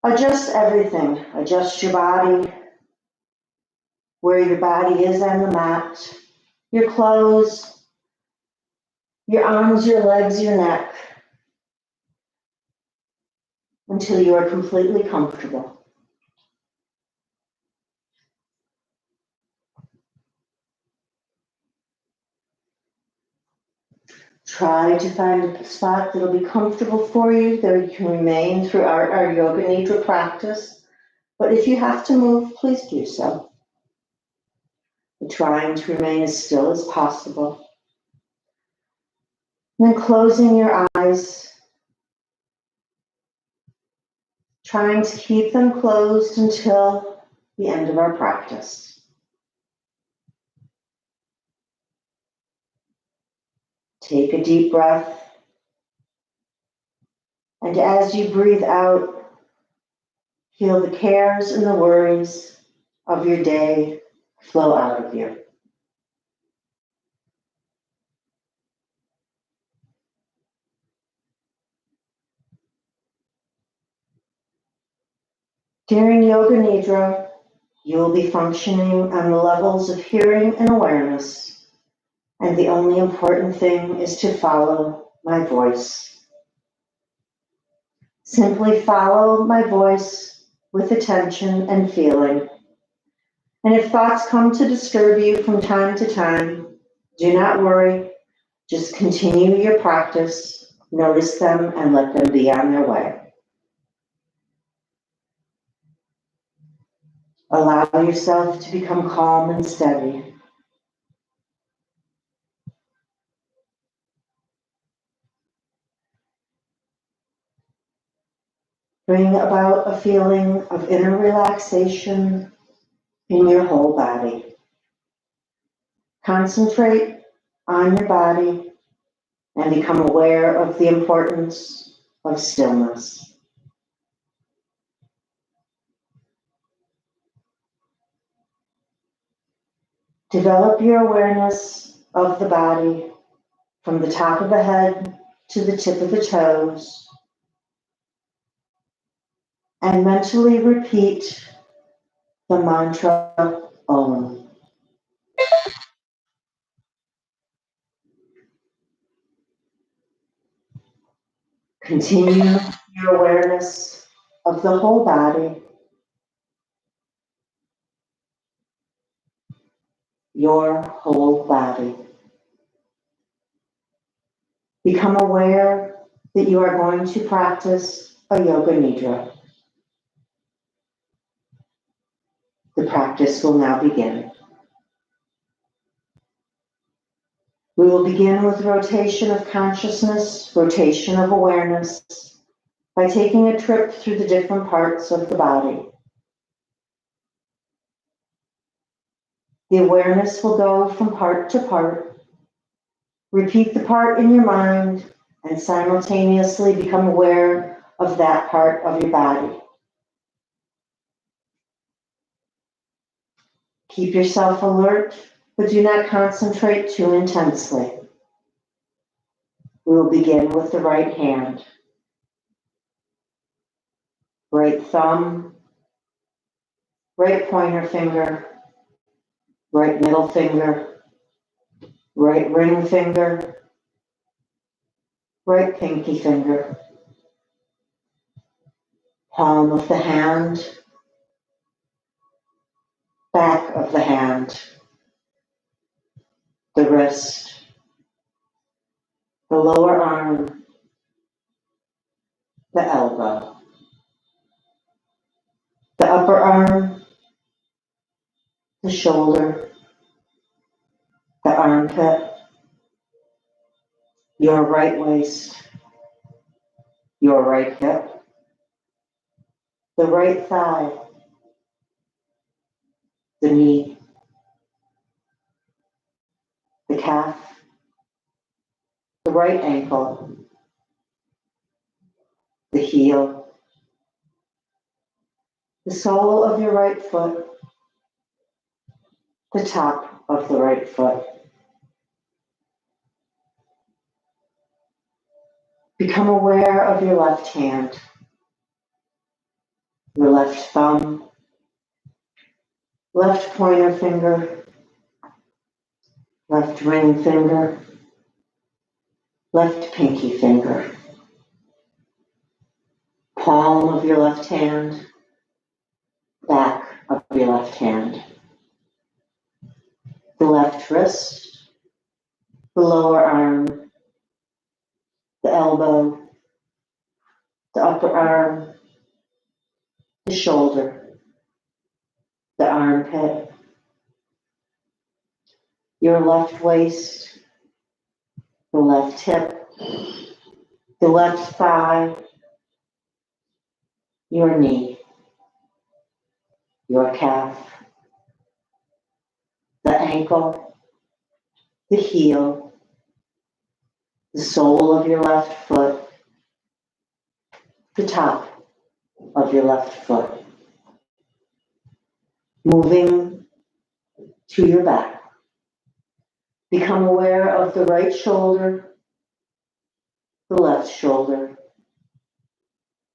adjust everything. Adjust your body, where your body is on the mat, your clothes, your arms, your legs, your neck, until you are completely comfortable. Try to find a spot that'll be comfortable for you, that you can remain through our Yoga Nidra practice. But if you have to move, please do so. But trying to remain as still as possible. And then closing your eyes, trying to keep them closed until the end of our practice. Take a deep breath. And as you breathe out, feel the cares and the worries of your day flow out of you. During Yoga Nidra, you will be functioning on the levels of hearing and awareness, and the only important thing is to follow my voice. Simply follow my voice with attention and feeling. And if thoughts come to disturb you from time to time, do not worry. Just continue your practice, notice them, and let them be on their way. Allow yourself to become calm and steady. Bring about a feeling of inner relaxation in your whole body. Concentrate on your body and become aware of the importance of stillness. Develop your awareness of the body from the top of the head to the tip of the toes, and mentally repeat the mantra Om. Continue your awareness of the whole body, your whole body. Become aware that you are going to practice a Yoga Nidra. The practice will now begin. We will begin with rotation of consciousness, rotation of awareness, by taking a trip through the different parts of the body. The awareness will go from part to part. Repeat the part in your mind and simultaneously become aware of that part of your body. Keep yourself alert, but do not concentrate too intensely. We will begin with the right hand. Right thumb, right pointer finger, right middle finger, right ring finger, right pinky finger, palm of the hand, back of the hand, the wrist, the lower arm, the elbow, the upper arm, the shoulder, the armpit, your right waist, your right hip, the right thigh, the knee, the calf, the right ankle, the heel, the sole of your right foot, the top of the right foot. Become aware of your left hand, your left thumb, left pointer finger, left ring finger, left pinky finger, palm of your left hand, back of your left hand, the left wrist, the lower arm, the elbow, the upper arm, the shoulder, the armpit, your left waist, the left hip, the left thigh, your knee, your calf, the ankle, the heel, the sole of your left foot, the top of your left foot. Moving to your back. Become aware of the right shoulder, the left shoulder,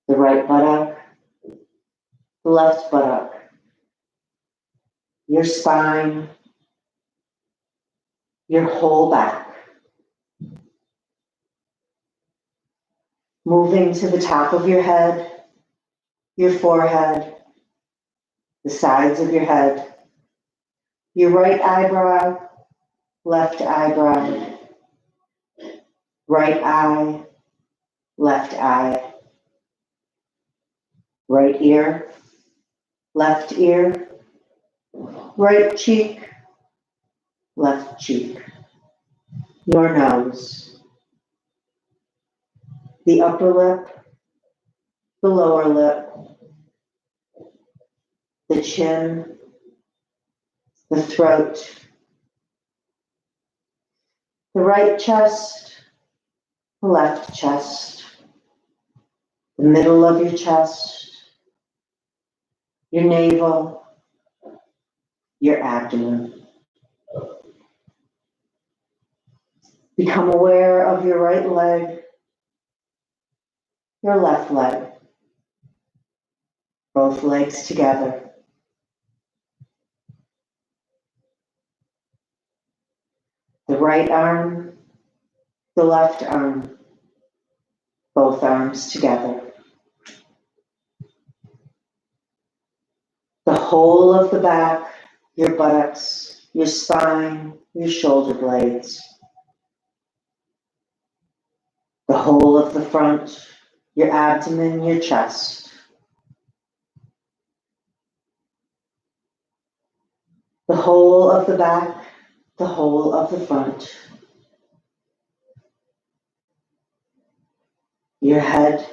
the right buttock, the left buttock, your spine, your whole back. Moving to the top of your head, your forehead, the sides of your head, your right eyebrow, left eyebrow, right eye, left eye, right ear, left ear, right cheek, left cheek, your nose, the upper lip, the lower lip, the chin, the throat, the right chest, the left chest, the middle of your chest, your navel, your abdomen. Become aware of your right leg, your left leg, both legs together. The right arm, the left arm, both arms together. The whole of the back, your buttocks, your spine, your shoulder blades. The whole of the front, your abdomen, your chest. The whole of the back, the whole of the front. Your head,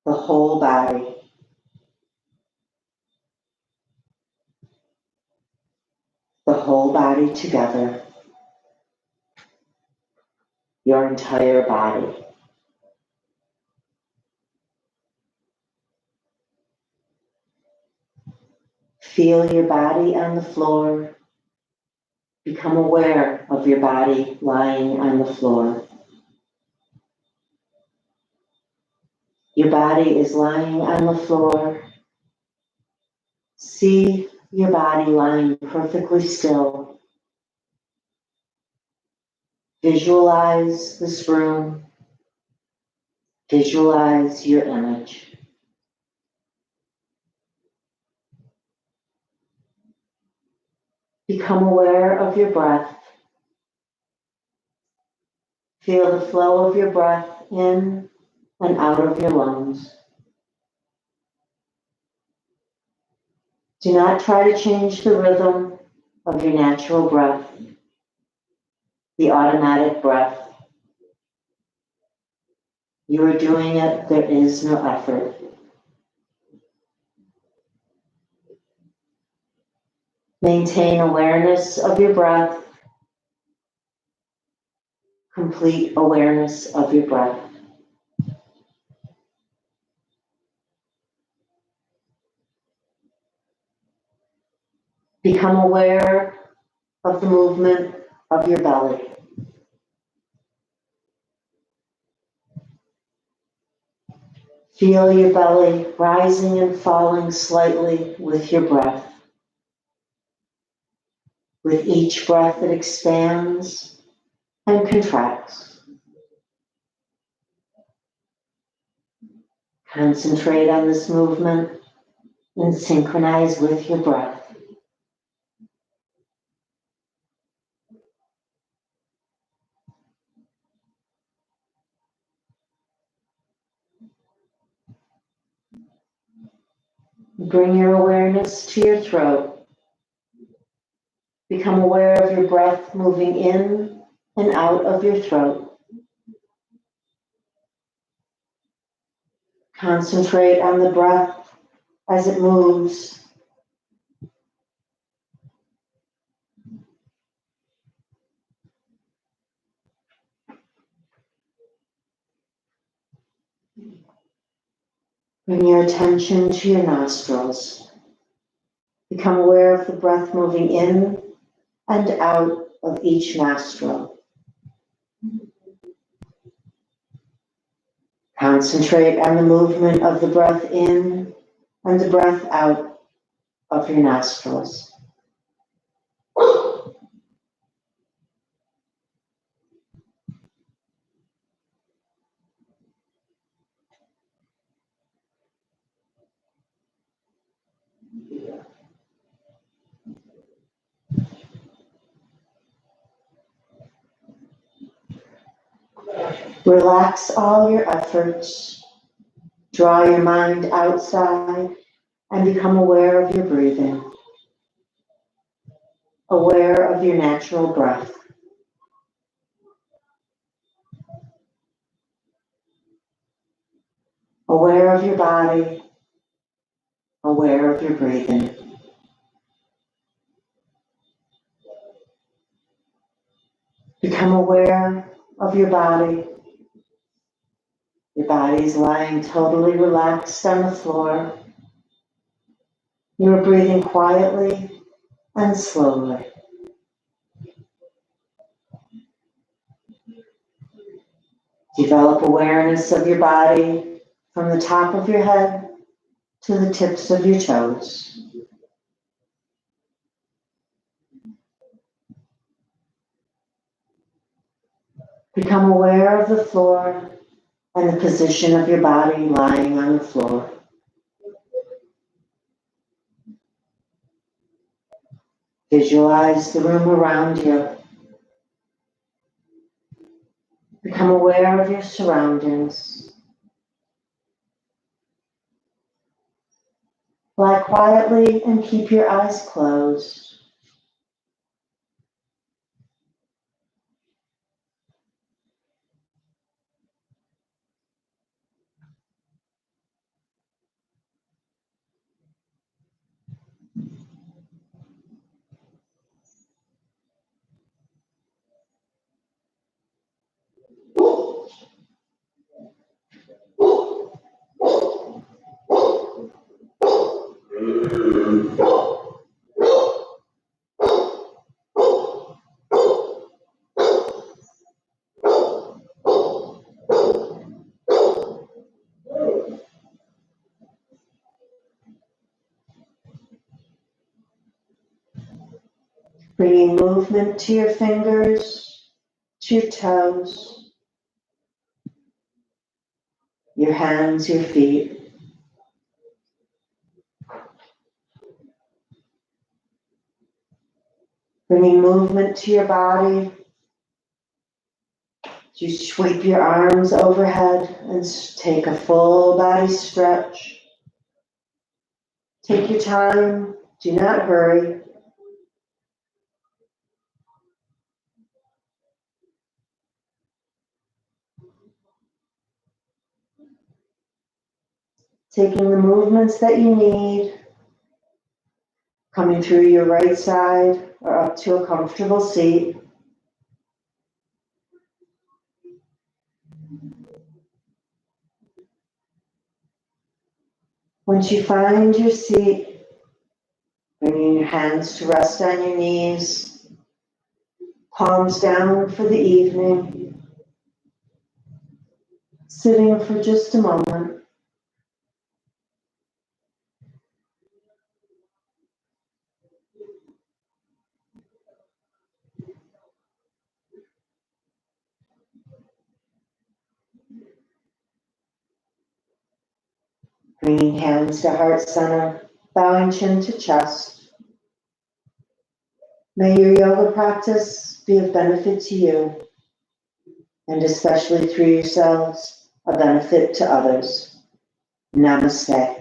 the whole body. The whole body together. Your entire body. Feel your body on the floor. Become aware of your body lying on the floor. Your body is lying on the floor. See your body lying perfectly still. Visualize this room. Visualize your image. Become aware of your breath. Feel the flow of your breath in and out of your lungs. Do not try to change the rhythm of your natural breath, the automatic breath. You are doing it, there is no effort. Maintain awareness of your breath, complete awareness of your breath. Become aware of the movement of your belly. Feel your belly rising and falling slightly with your breath. With each breath, it expands and contracts. Concentrate on this movement and synchronize with your breath. Bring your awareness to your throat. Become aware of your breath moving in and out of your throat. Concentrate on the breath as it moves. Bring your attention to your nostrils. Become aware of the breath moving in and out of each nostril. Concentrate on the movement of the breath in and the breath out of your nostrils. Relax all your efforts. Draw your mind outside and become aware of your breathing. Aware of your natural breath. Aware of your body. Aware of your breathing. Become aware of your body. Your body is lying totally relaxed on the floor. You are breathing quietly and slowly. Develop awareness of your body from the top of your head to the tips of your toes. Become aware of the floor and the position of your body lying on the floor. Visualize the room around you. Become aware of your surroundings. Lie quietly and keep your eyes closed. Bringing movement to your fingers, to your toes, your hands, your feet. Bringing movement to your body, to You sweep your arms overhead and take a full body stretch. Take your time, do not hurry. Taking the movements that you need, coming through your right side or up to a comfortable seat. Once you find your seat, bringing your hands to rest on your knees, palms down for the evening, sitting for just a moment. Bringing hands to heart center, bowing chin to chest. May your yoga practice be of benefit to you, and especially through yourselves, a benefit to others. Namaste.